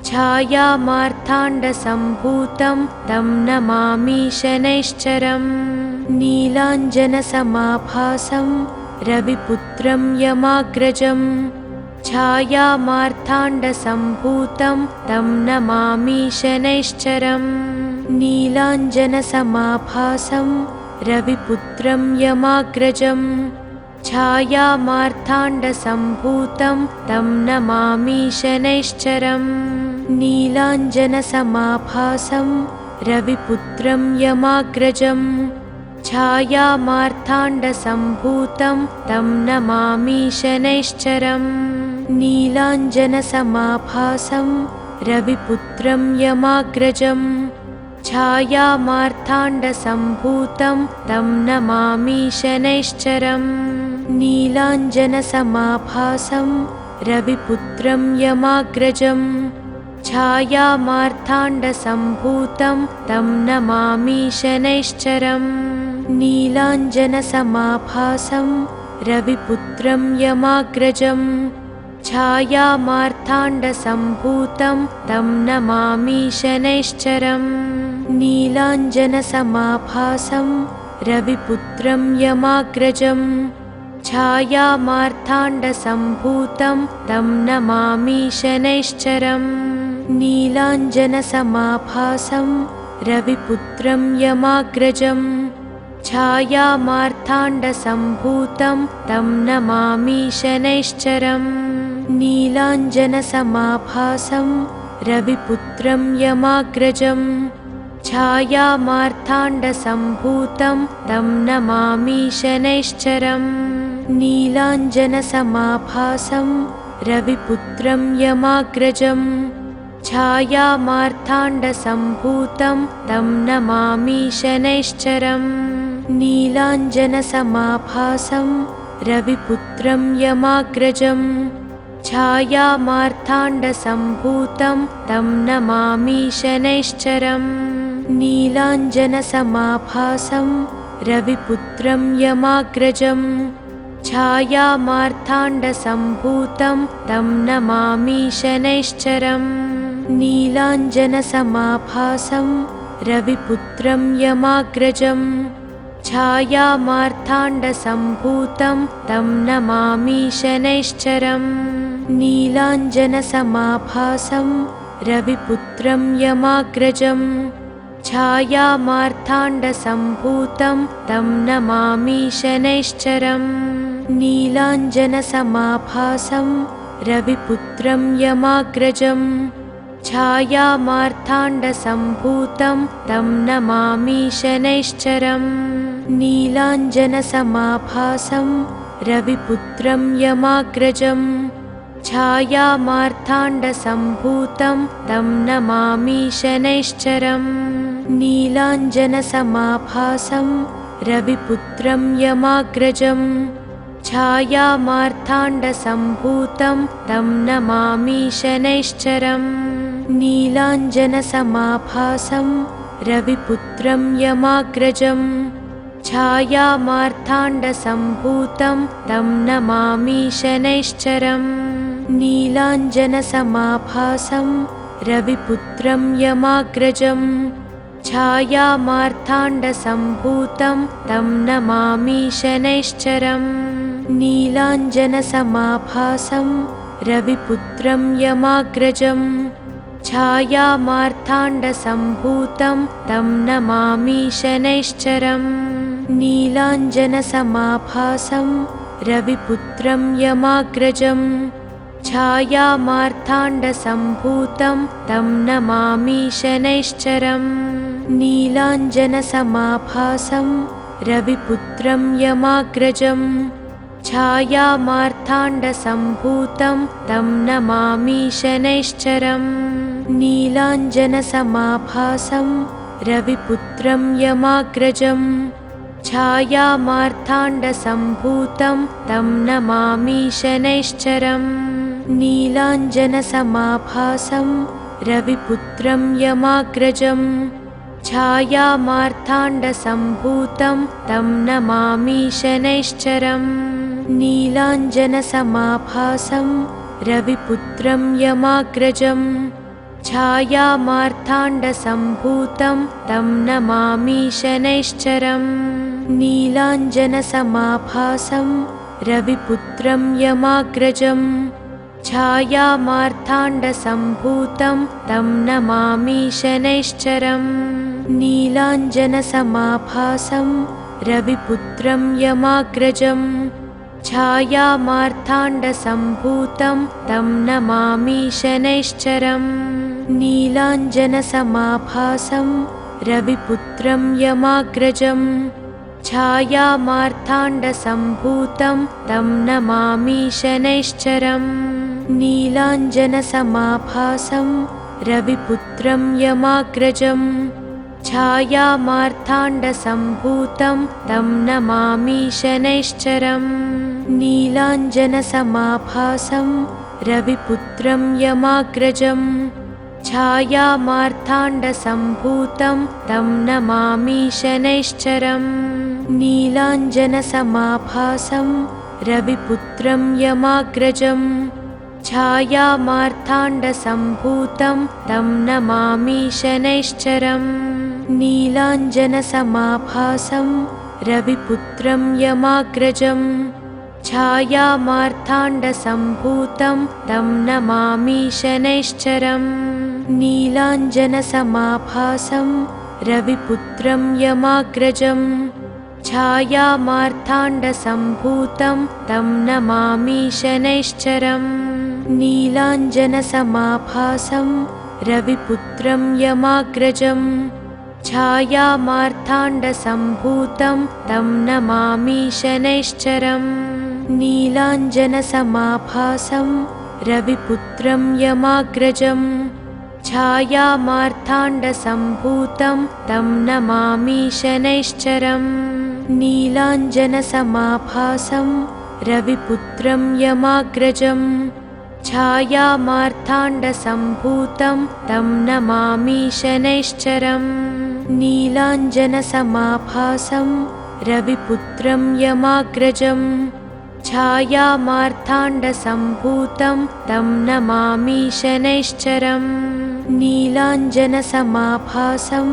छायामार्ताण्डसम्भूतं तं नमामि शनैश्चरम् नीलाञ्जनसमाभासं रविपुत्रं यमाग्रजं छायामार्ताण्डसम्भूतं तं नमामि शनैश्चरम् नीलाञ्जनसमाभासं रविपुत्रं यमाग्रजं छायामार्ताण्डसम्भूतं तं नमामि शनैश्चरम् नीलाञ्जनसमाभासं रविपुत्रं यमाग्रजं छायामार्ताण्डसम्भूतं तं नमामि शनैश्चरम् नीलाञ्जनसमाभासं रविपुत्रं यमाग्रजं छायामार्ताण्डसम्भूतं तं नमामि शनैश्चरम् नीलाञ्जनसमाभासं रविपुत्रं यमाग्रजं छायामार्ताण्डसम्भूतं तं नमामि शनैश्चरम् नीलाञ्जनसमाभासं रविपुत्रं यमाग्रजं छायामार्ताण्डसम्भूतं तं नमामि शनैश्चरम् नीलाञ्जनसमाभासं रविपुत्रं यमाग्रजं छायामार्ताण्डसम्भूतं तं नमामि शनैश्चरम् नीलाञ्जनसमाभासं रविपुत्रं यमाग्रजं छायामार्ताण्डसम्भूतं तं नमामि शनैश्चरम् नीलाञ्जनसमाभासं रविपुत्रं यमाग्रजं छायामार्ताण्डसम्भूतं तं नमामि शनैश्चरम् नीलाञ्जनसमाभासं रविपुत्रं यमाग्रजं छायामार्ताण्डसम्भूतं तं नमामि शनैश्चरम् नीलाञ्जनसमाभासं रविपुत्रं यमाग्रजं छायामार्ताण्डसम्भूतं तं नमामि शनैश्चरम् नीलाञ्जनसमाभासं रविपुत्रं यमाग्रजं छायामार्ताण्डसम्भूतं तं नमामि शनैश्चरम् नीलाञ्जनसमाभासं रविपुत्रं यमाग्रजं छायामार्ताण्डसम्भूतं तं नमामि शनैश्चरम् नीलाञ्जनसमाभासं रविपुत्रं यमाग्रजं छायामार्ताण्डसम्भूतं तं नमामि शनैश्चरम् नीलाञ्जनसमाभासं रविपुत्रं यमाग्रजं छायामार्ताण्डसम्भूतं तं नमामि शनैश्चरम् नीलाञ्जनसमाभासं रविपुत्रं यमाग्रजं छायामार्ताण्डसम्भूतं तं नमामि शनैश्चरम् नीलाञ्जनसमाभासं रविपुत्रं यमाग्रजं छायामार्ताण्डसम्भूतं तं नमामि शनैश्चरम् नीलाञ्जनसमाभासं रविपुत्रं यमाग्रजं छायामार्ताण्डसम्भूतं तं नमामि शनैश्चरम् नीलाञ्जनसमाभासं रविपुत्रं यमाग्रजं छायामार्ताण्डसम्भूतं तं नमामि शनैश्चरम् नीलाञ्जनसमाभासं रविपुत्रं यमाग्रजं छायामार्ताण्डसम्भूतं तं नमामि शनैश्चरम् नीलाञ्जनसमाभासं रविपुत्रं यमाग्रजं छायामार्ताण्डसम्भूतं तं नमामि शनैश्चरम् नीलाञ्जनसमाभासं रविपुत्रं यमाग्रजं छायामार्ताण्डसम्भूतं तं नमामि शनैश्चरम् नीलाञ्जनसमाभासं रविपुत्रं यमाग्रजं छायामार्ताण्डसम्भूतं तं नमामि शनैश्चरम् नीलाञ्जनसमाभासं रविपुत्रं यमाग्रजं छायामार्ताण्डसम्भूतं तं नमामि शनैश्चरम् नीलाञ्जनसमाभासं रविपुत्रं यमाग्रजं छायामार्ताण्डसम्भूतं तं नमामि शनैश्चरम् नीलाञ्जनसमाभासं रविपुत्रं यमाग्रजं छायामार्ताण्डसम्भूतं तं नमामि शनैश्चरम् नीलाञ्जनसमाभासं रविपुत्रं यमाग्रजं छायामार्ताण्डसम्भूतं तं नमामि शनैश्चरम् नीलाञ्जनसमाभासं रविपुत्रं यमाग्रजं छायामार्ताण्डसम्भूतं तं नमामि शनैश्चरम् नीलाञ्जनसमाभासं रविपुत्रं यमाग्रजं छायामार्ताण्डसम्भूतं तं नमामि शनैश्चरम् नीलाञ्जनसमाभासं रविपुत्रं यमाग्रजं छायामार्ताण्डसम्भूतं तं नमामि शनैश्चरम् नीलाञ्जनसमाभासं रविपुत्रं यमाग्रजं छायामार्ताण्डसम्भूतं तं नमामि शनैश्चरम् नीलाञ्जनसमाभासं रविपुत्रं यमाग्रजं छायामार्ताण्डसम्भूतं तं नमामि शनैश्चरम् नीलाञ्जनसमाभासं रविपुत्रं यमाग्रजं छायामार्ताण्डसम्भूतं तं नमामि शनैश्चरम् नीलाञ्जनसमाभासं रविपुत्रं यमाग्रजं छायामार्ताण्डसम्भूतं तं नमामि शनैश्चरम् नीलाञ्जनसमाभासं रविपुत्रं यमाग्रजं छायामार्ताण्डसम्भूतं तं नमामि शनैश्चरम् नीलाञ्जनसमाभासं रविपुत्रं यमाग्रजं छायामार्ताण्डसम्भूतं तं नमामि शनैश्चरम् नीलाञ्जनसमाभासं रविपुत्रं यमाग्रजं छायामार्ताण्डसम्भूतं तं नमामि शनैश्चरम् नीलाञ्जनसमाभासं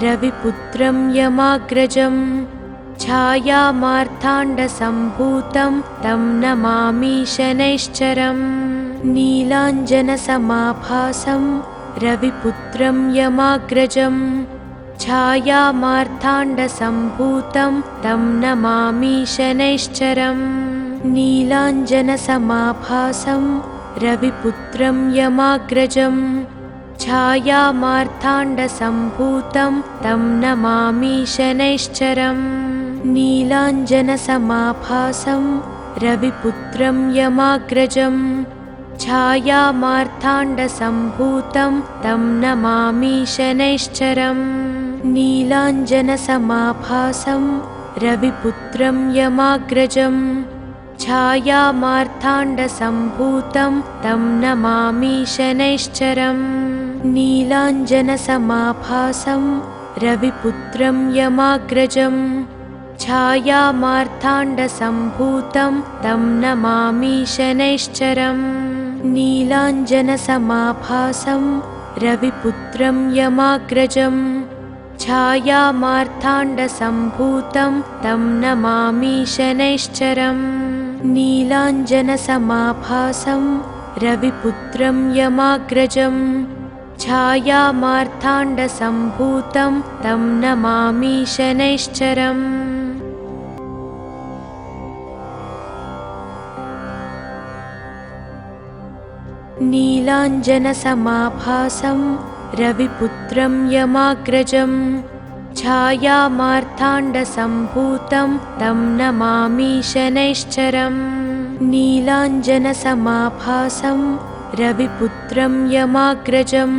रविपुत्रं यमाग्रजं छायामार्ताण्डसम्भूतं तं नमामि शनैश्चरम् नीलाञ्जनसमाभासं रविपुत्रं यमाग्रजं छायामार्ताण्डसम्भूतं तं नमामि शनैश्चरम् नीलाञ्जनसमाभासं रविपुत्रं यमाग्रजं छायामार्ताण्डसम्भूतं तं नमामि शनैश्चरम् नीलाञ्जनसमाभासं रविपुत्रं यमाग्रजं छायामार्ताण्डसम्भूतं तं नमामि शनैश्चरम् नीलाञ्जनसमाभासं रविपुत्रं यमाग्रजं छायामार्ताण्डसम्भूतं तं नमामि शनैश्चरम् नीलाञ्जनसमाभासं रविपुत्रं यमाग्रजं छायामार्ताण्डसम्भूतं तं नमामि शनैश्चरम् नीलाञ्जनसमाभासं रविपुत्रं यमाग्रजं छायामार्ताण्डसम्भूतं तं नमामि शनैश्चरम् नीलाञ्जनसमाभासं रविपुत्रं यमाग्रजं छायामार्ताण्डसम्भूतं तं नमामि शनैश्चरम् नीलाञ्जनसमाभासं रविपुत्रं यमाग्रजं छायामार्ताण्डसम्भूतं तं नमामि शनैश्चरम् नीलाञ्जनसमाभासं रविपुत्रं यमाग्रजं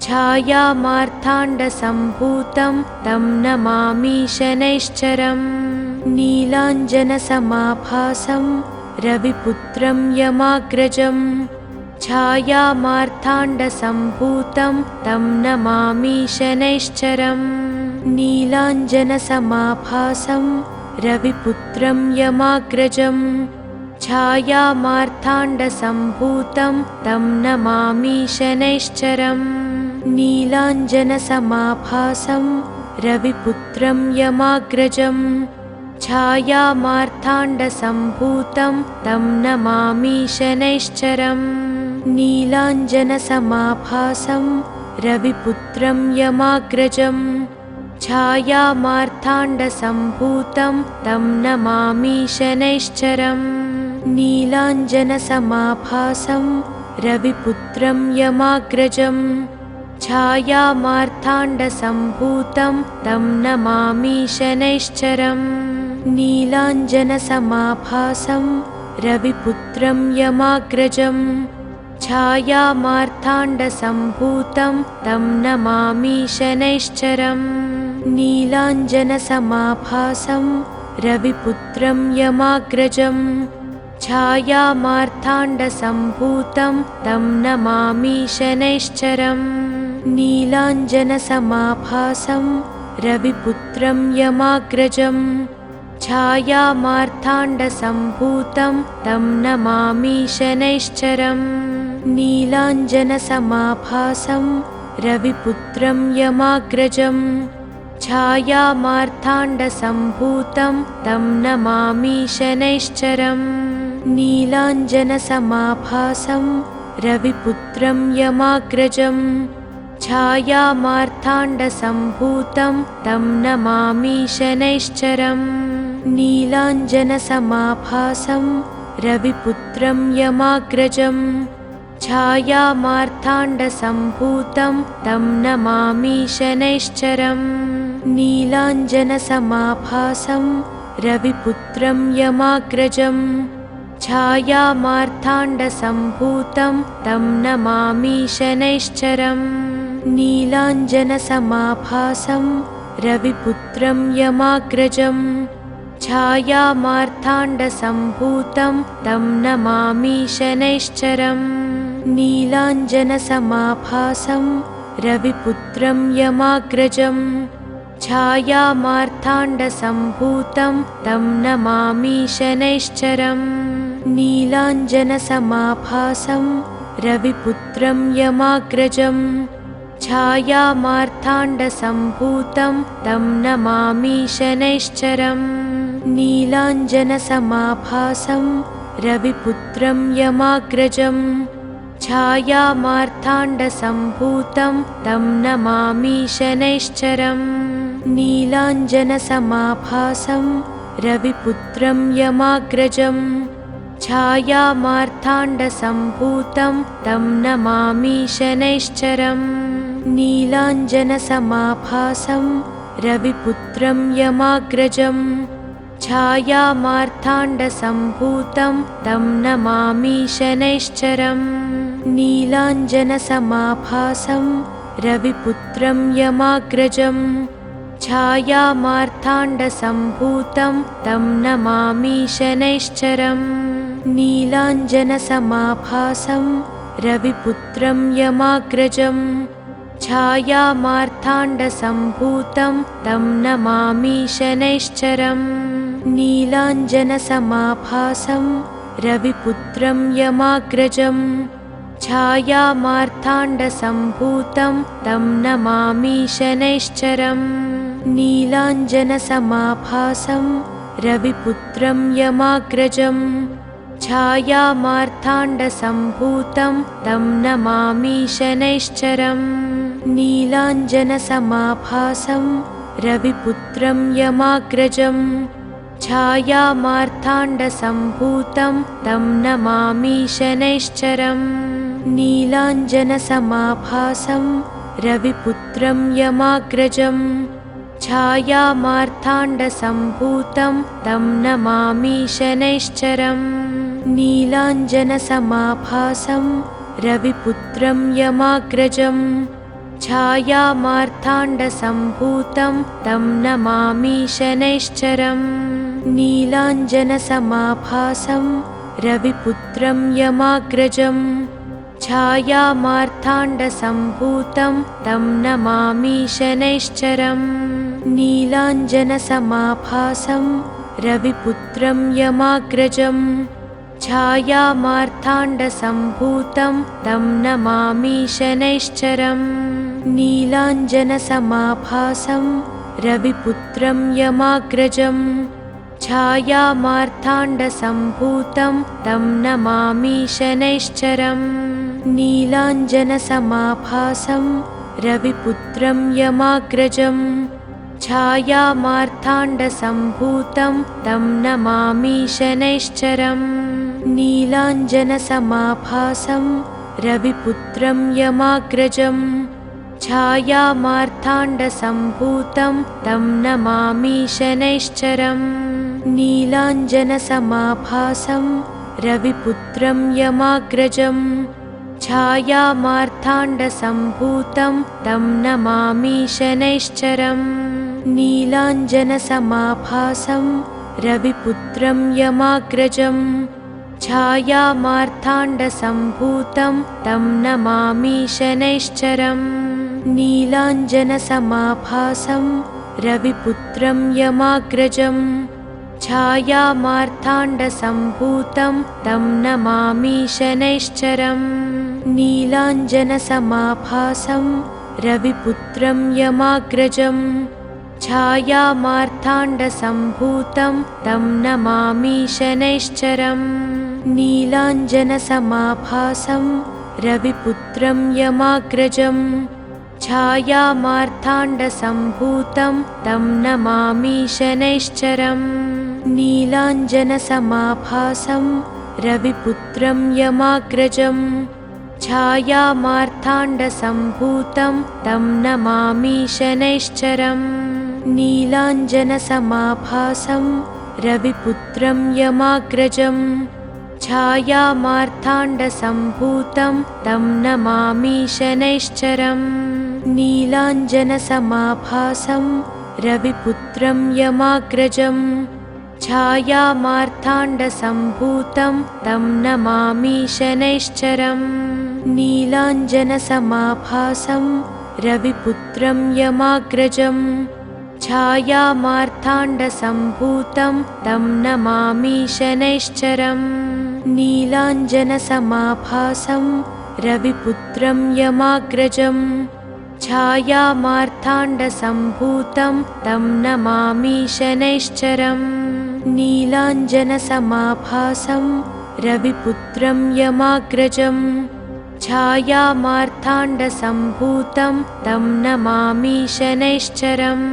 छायामार्ताण्डसम्भूतं तं नमामि शनैश्चरम् नीलाञ्जनसमाभासं रविपुत्रं यमाग्रजं छायामार्ताण्डसम्भूतं तं नमामि शनैश्चरम् नीलाञ्जनसमाभासं रविपुत्रं यमाग्रजं छायामार्ताण्डसम्भूतं तं नमामि शनैश्चरम् नीलाञ्जनसमाभासं रविपुत्रं यमाग्रजं छायामार्ताण्डसम्भूतं तं नमामि शनैश्चरम् नीलाञ्जनसमाभासं रविपुत्रं यमाग्रजं छायामार्ताण्डसम्भूतं तं नमामि शनैश्चरम् नीलाञ्जनसमाभासं रविपुत्रं यमाग्रजं छायामार्ताण्डसम्भूतं तं नमामि शनैश्चरम् नीलाञ्जनसमाभासं रविपुत्रं यमाग्रजं छायामार्ताण्डसम्भूतं तं नमामि शनैश्चरम् नीलाञ्जनसमाभासं रविपुत्रं यमाग्रजं छायामार्ताण्डसम्भूतं तं नमामि शनैश्चरम् नीलाञ्जनसमाभासं रविपुत्रं यमाग्रजं छायामार्ताण्डसम्भूतं तं नमामि शनैश्चरम् नीलाञ्जनसमाभासं रविपुत्रं यमाग्रजं छायामार्ताण्डसम्भूतं तं नमामि शनैश्चरम् नीलाञ्जनसमाभासं रविपुत्रं यमाग्रजं छायामार्ताण्डसम्भूतं तं नमामि शनैश्चरम् नीलाञ्जनसमाभासं रविपुत्रं यमाग्रजं छायामार्ताण्डसम्भूतं तं नमामि शनैश्चरम् नीलाञ्जनसमाभासं रविपुत्रं यमाग्रजं छायामार्ताण्डसम्भूतं तं नमामि शनैश्चरम् नीलाञ्जनसमाभासं रविपुत्रं यमाग्रजं छायामार्ताण्डसम्भूतं तं नमामि शनैश्चरम् नीलाञ्जनसमाभासं रविपुत्रं यमाग्रजं छायामार्ताण्डसम्भूतं तं नमामि शनैश्चरम् नीलाञ्जनसमाभासं रविपुत्रं यमाग्रजं छायामार्ताण्डसम्भूतं तं नमामि शनैश्चरम् नीलाञ्जनसमाभासं रविपुत्रं यमाग्रजं छायामार्ताण्डसम्भूतं तं नमामि शनैश्चरम् नीलाञ्जनसमाभासं रविपुत्रं यमाग्रजं छायामार्ताण्डसम्भूतं तं नमामि शनैश्चरम् नीलाञ्जनसमाभासं रविपुत्रं यमाग्रजं छायामार्ताण्डसम्भूतं तं नमामि शनैश्चरम् नीलाञ्जनसमाभासं रविपुत्रं यमाग्रजं छायामार्ताण्डसम्भूतं तं नमामि शनैश्चरम् नीलाञ्जनसमाभासं रविपुत्रं यमाग्रजं छायामार्ताण्डसम्भूतं तं नमामि शनैश्चरम् नीलाञ्जनसमाभासं रविपुत्रं यमाग्रजं छायामार्ताण्डसम्भूतं तं नमामि शनैश्चरम् नीलाञ्जनसमाभासं रविपुत्रं यमाग्रजं छायामार्ताण्डसम्भूतं तं नमामि शनैश्चरम् नीलाञ्जनसमाभासं रविपुत्रं यमाग्रजं छायामार्ताण्डसम्भूतं तं नमामि शनैश्चरम् नीलाञ्जनसमाभासं रविपुत्रं यमाग्रजं छायामार्ताण्डसम्भूतं तं नमामि शनैश्चरम् नीलाञ्जनसमाभासं रविपुत्रं यमाग्रजं छायामार्ताण्डसम्भूतं तं नमामि शनैश्चरम् नीलाञ्जनसमाभासं रविपुत्रं यमाग्रजं छायामार्ताण्डसम्भूतं तं नमामि शनैश्चरम् नीलाञ्जनसमाभासं रविपुत्रं यमाग्रजं छायामार्ताण्डसम्भूतं तं नमामि शनैश्चरम् नीलाञ्जनसमाभासं रविपुत्रं यमाग्रजं छायामार्ताण्डसम्भूतं तं नमामि शनैश्चरम् नीलाञ्जनसमाभासं रविपुत्रं यमाग्रजं छायामार्ताण्डसम्भूतं तं नमामि शनैश्चरम् नीलाञ्जनसमाभासं रविपुत्रं यमाग्रजं छायामार्ताण्डसम्भूतं तं नमामि शनैश्चरम् नीलाञ्जनसमाभासं रविपुत्रं यमाग्रजं छायामार्ताण्डसम्भूतं तं नमामि शनैश्चरम् नीलाञ्जनसमाभासं रविपुत्रं यमाग्रजं छायामार्ताण्डसम्भूतं तं नमामि शनैश्चरम् नीलाञ्जनसमाभासं रविपुत्रं यमाग्रजं छायामार्ताण्डसम्भूतं तं नमामि शनैश्चरम् नीलाञ्जनसमाभासं रविपुत्रं यमाग्रजं छायामार्ताण्डसम्भूतं तं नमामि शनैश्चरम् नीलाञ्जनसमाभासं रविपुत्रं यमाग्रजं छायामार्ताण्डसम्भूतं तं नमामि शनैश्चरम् नीलाञ्जनसमाभासं रविपुत्रं यमाग्रजं छायामार्ताण्डसम्भूतं तं नमामि शनैश्चरम् नीलाञ्जनसमाभासं रविपुत्रं यमाग्रजं छायामार्ताण्डसम्भूतं तं नमामि शनैश्चरम् नीलाञ्जनसमाभासं रविपुत्रं यमाग्रजं छायामार्ताण्डसम्भूतं तं नमामि शनैश्चरम् नीलाञ्जनसमाभासं रविपुत्रं यमाग्रजं छायामार्ताण्डसम्भूतं तं नमामि शनैश्चरम् नीलाञ्जनसमाभासं रविपुत्रं यमाग्रजं छायामार्ताण्डसम्भूतं तं नमामि शनैश्चरम् नीलाञ्जनसमाभासं रविपुत्रं यमाग्रजं छायामार्ताण्डसम्भूतं तं नमामि शनैश्चरम्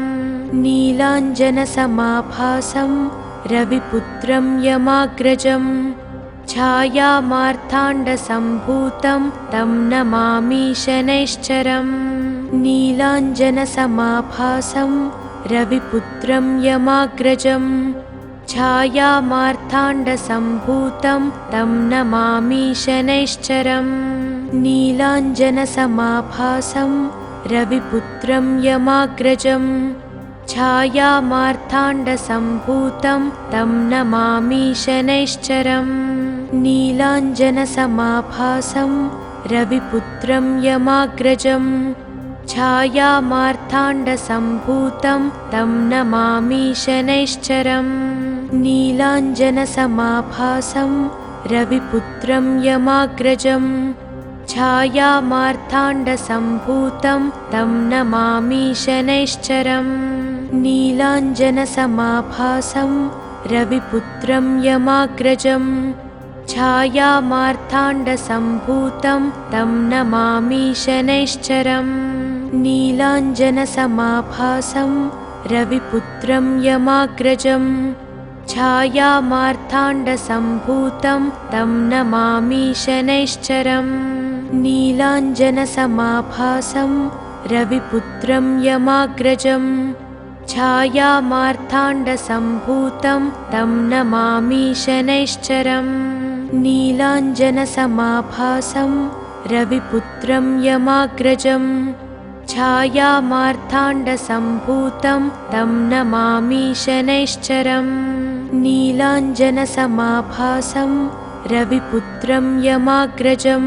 नीलाञ्जनसमाभासं रविपुत्रं यमाग्रजं छायामार्ताण्डसम्भूतं तं नमामि शनैश्चरम् नीलाञ्जनसमाभासं रविपुत्रं यमाग्रजं छायामार्ताण्डसम्भूतं तं नमामि शनैश्चरम् नीलाञ्जनसमाभासं रविपुत्रं यमाग्रजं छायामार्ताण्डसम्भूतं तं नमामि शनैश्चरम् नीलाञ्जनसमाभासं रविपुत्रं यमाग्रजं छायामार्ताण्डसम्भूतं तं नमामि शनैश्चरम् नीलाञ्जनसमाभासं रविपुत्रं यमाग्रजं छायामार्ताण्डसम्भूतं तं नमामि शनैश्चरम् नीलाञ्जनसमाभासं रविपुत्रं यमाग्रजं छायामार्ताण्डसम्भूतं तं नमामि शनैश्चरम् नीलाञ्जनसमाभासं रविपुत्रं यमाग्रजं छायामार्ताण्डसम्भूतं तं नमामि शनैश्चरम् नीलाञ्जनसमाभासं रविपुत्रं यमाग्रजं छायामार्ताण्डसम्भूतं तं नमामि शनैश्चरम् नीलाञ्जनसमाभासं रविपुत्रं यमाग्रजं छायामार्ताण्डसम्भूतं तं नमामि शनैश्चरम् नीलाञ्जनसमाभासं रविपुत्रं यमाग्रजं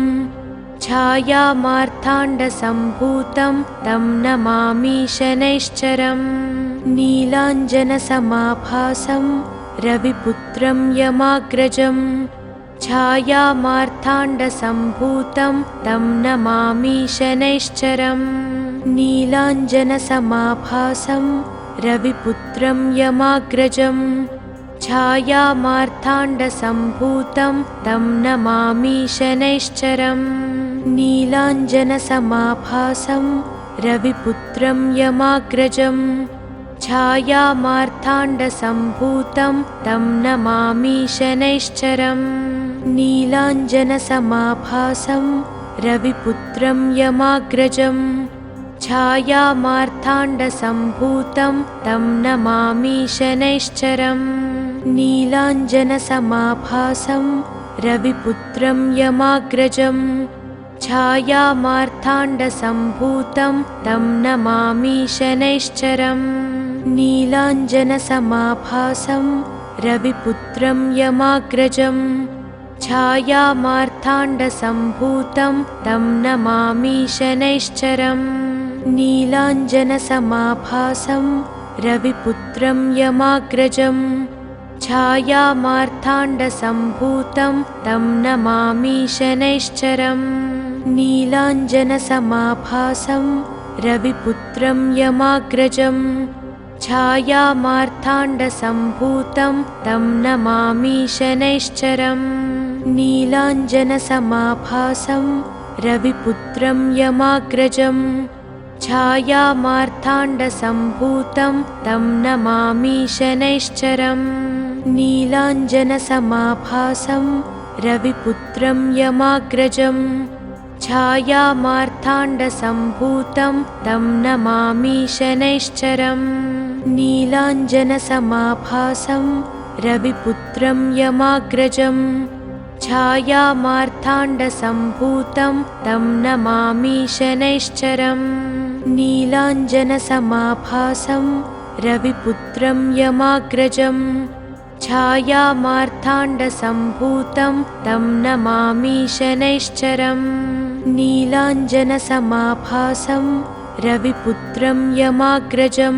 छायामार्ताण्डसम्भूतं तं नमामि शनैश्चरम् नीलाञ्जनसमाभासं रविपुत्रं यमाग्रजं छायामार्ताण्डसम्भूतं तं नमामि शनैश्चरम् नीलाञ्जनसमाभासं रविपुत्रं यमाग्रजं छायामार्ताण्डसम्भूतं तं नमामि शनैश्चरम् नीलाञ्जनसमाभासं रविपुत्रं यमाग्रजं छायामार्ताण्डसम्भूतं तं नमामि शनैश्चरम् नीलाञ्जनसमाभासं रविपुत्रं यमाग्रजं छायामार्ताण्डसम्भूतं तं नमामि शनैश्चरम् नीलाञ्जनसमाभासं रविपुत्रं यमाग्रजं छायामार्ताण्डसम्भूतं तं नमामि शनैश्चरम् नीलाञ्जनसमाभासं रविपुत्रं यमाग्रजं छायामार्ताण्डसम्भूतं तं नमामि शनैश्चरम् नीलाञ्जनसमाभासं रविपुत्रं यमाग्रजं छायामार्ताण्डसम्भूतं तं नमामि शनैश्चरम् नीलाञ्जनसमाभासं रविपुत्रं यमाग्रजं छायामार्ताण्डसम्भूतं तं नमामि शनैश्चरम् नीलाञ्जनसमाभासं रविपुत्रं यमाग्रजं छायामार्ताण्डसम्भूतं तं नमामि शनैश्चरम् नीलाञ्जनसमाभासं रविपुत्रं यमाग्रजं छायामार्ताण्डसम्भूतं तं नमामि शनैश्चरम् नीलाञ्जनसमाभासं रविपुत्रं यमाग्रजं छायामार्ताण्डसम्भूतं तं नमामि शनैश्चरम् नीलाञ्जनसमाभासं रविपुत्रं यमाग्रजं छायामार्ताण्डसम्भूतं तं नमामि शनैश्चरम् नीलाञ्जनसमाभासं रविपुत्रं यमाग्रजं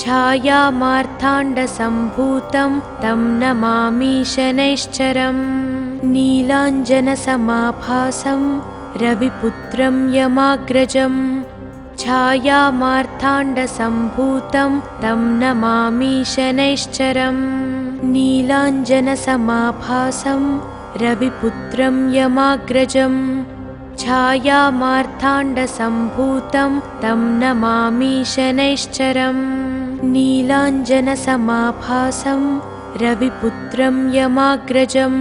छायामार्ताण्डसम्भूतं तं नमामि शनैश्चरम् नीलाञ्जनसमाभासं रविपुत्रं यमाग्रजं छायामार्ताण्डसम्भूतं तं नमामि शनैश्चरम् नीलाञ्जनसमाभासं रविपुत्रं यमाग्रजं छायामार्ताण्डसम्भूतं तं नमामि शनैश्चरम् नीलाञ्जनसमाभासं रविपुत्रं यमाग्रजं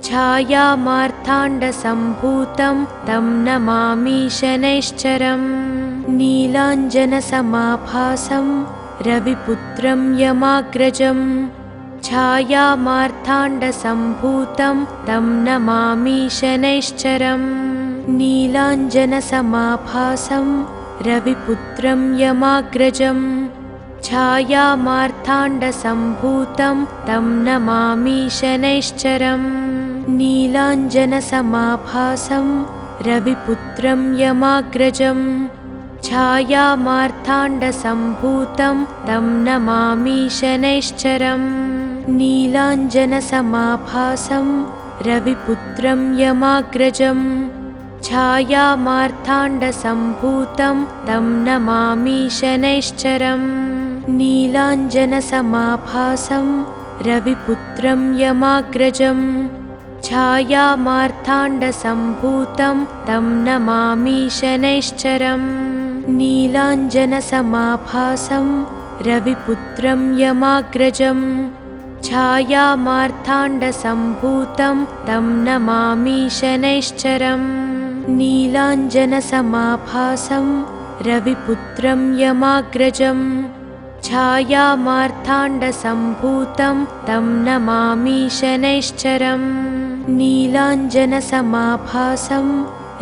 छायामार्ताण्डसम्भूतं तं नमामि शनैश्चरम् नीलाञ्जनसमाभासं रविपुत्रं यमाग्रजं छायामार्ताण्डसम्भूतं तं नमामि शनैश्चरम् नीलाञ्जनसमाभासं रविपुत्रं यमाग्रजं छायामार्ताण्डसम्भूतं तं नमामि शनैश्चरम् नीलाञ्जनसमाभासं रविपुत्रं यमाग्रजं छायामार्ताण्डसम्भूतं तं नमामि शनैश्चरम् नीलाञ्जनसमाभासं रविपुत्रं यमाग्रजं छायामार्ताण्डसम्भूतं तं नमामि शनैश्चरम् नीलाञ्जनसमाभासं रविपुत्रं यमाग्रजं छायामार्ताण्डसम्भूतं तं नमामि शनैश्चरम् नीलाञ्जनसमाभासं रविपुत्रं यमाग्रजं छायामार्ताण्डसम्भूतं तं नमामि शनैश्चरम् नीलाञ्जनसमाभासं रविपुत्रं यमाग्रजं छायामार्ताण्डसम्भूतं तं नमामि शनैश्चरम् नीलाञ्जनसमाभासं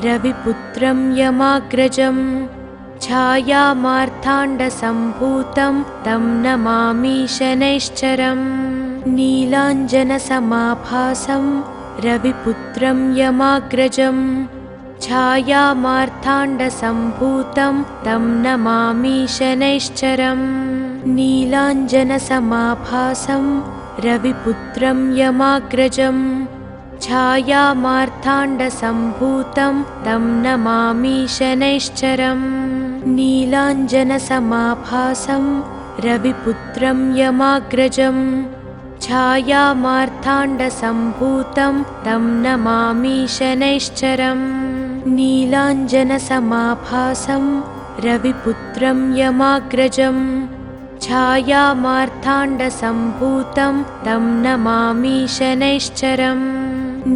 रविपुत्रं यमाग्रजं छायामार्ताण्डसम्भूतं तं नमामि शनैश्चरम् नीलाञ्जनसमाभासं रविपुत्रं यमाग्रजं छायामार्ताण्डसम्भूतं तं नमामि शनैश्चरम् नीलाञ्जनसमाभासं रविपुत्रं यमाग्रजं छायामार्ताण्डसम्भूतं तं नमामि शनैश्चरम् नीलाञ्जनसमाभासं रविपुत्रं यमाग्रजं छायामार्ताण्डसम्भूतं तं नमामि शनैश्चरम् नीलाञ्जनसमाभासं रविपुत्रं यमाग्रजं छायामार्ताण्डसम्भूतं तं नमामि शनैश्चरम्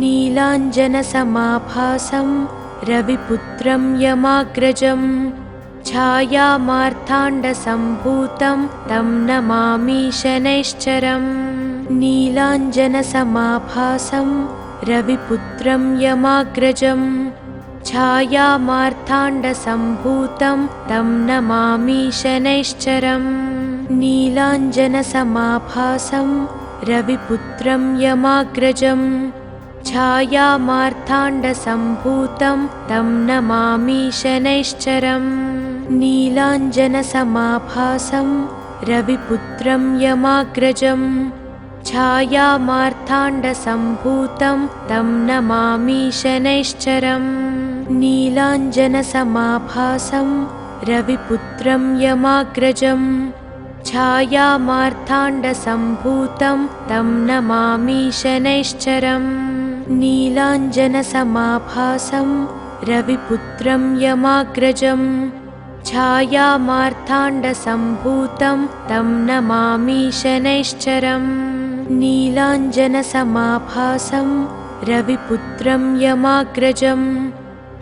नीलाञ्जनसमाभासं रविपुत्रं यमाग्रजं छायामार्ताण्डसम्भूतं तं नमामि शनैश्चरम् नीलाञ्जनसमाभासं रविपुत्रं यमाग्रजं छायामार्ताण्डसम्भूतं तं नमामि शनैश्चरम् नीलाञ्जनसमाभासं रविपुत्रं यमाग्रजं छायामार्ताण्डसम्भूतं तं नमामि शनैश्चरम् नीलाञ्जनसमाभासं रविपुत्रं यमाग्रजं छायामार्ताण्डसम्भूतं तं नमामि शनैश्चरम् नीलाञ्जनसमाभासं रविपुत्रं यमाग्रजं छायामार्ताण्डसम्भूतं तं नमामि शनैश्चरम् नीलाञ्जनसमाभासं रविपुत्रं यमाग्रजं छायामार्ताण्डसम्भूतं तं नमामि शनैश्चरम् नीलाञ्जनसमाभासं रविपुत्रं यमाग्रजं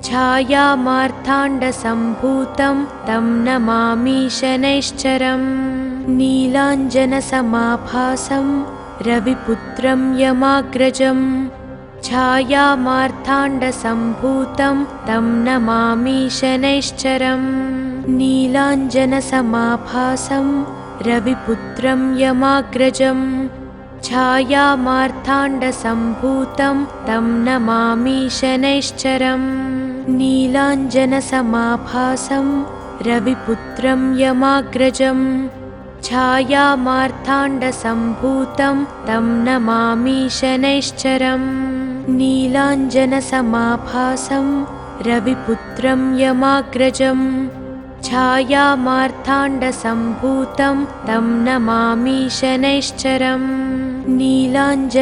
छायामार्ताण्डसम्भूतं तं नमामि शनैश्चरम् नीलाञ्जनसमाभासं रविपुत्रं यमाग्रजं छायामार्ताण्डसम्भूतं तं नमामि शनैश्चरम् नीलाञ्जनसमाभासं रविपुत्रं यमाग्रजं छायामार्ताण्डसम्भूतं तं नमामि शनैश्चरम् नीलाञ्जनसमाभासं रविपुत्रं यमाग्रजं छायामार्ताण्डसम्भूतं तं नमामि शनैश्चरम् नीलाञ्जनसमाभासं रविपुत्रं यमाग्रजं छायामार्ताण्डसम्भूतं तं नमामि शनैश्चरम् नीलाञ्जनसमाभासं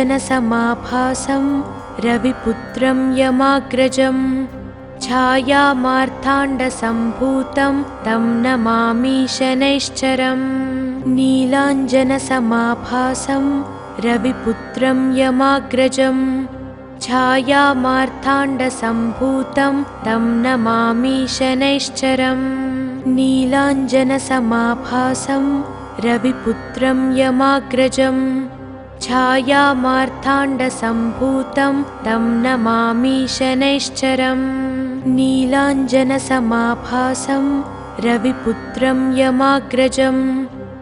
रविपुत्रं यमाग्रजं छायामार्ताण्डसम्भूतं तं नमामि शनैश्चरम् नीलाञ्जनसमाभासं रविपुत्रं यमाग्रजं छायामार्ताण्डसम्भूतं तं नमामि शनैश्चरम् नीलाञ्जनसमाभासं रविपुत्रं यमाग्रजं छायामार्ताण्डसम्भूतं तं नमामि शनैश्चरम् नीलाञ्जनसमाभासं रविपुत्रं यमाग्रजं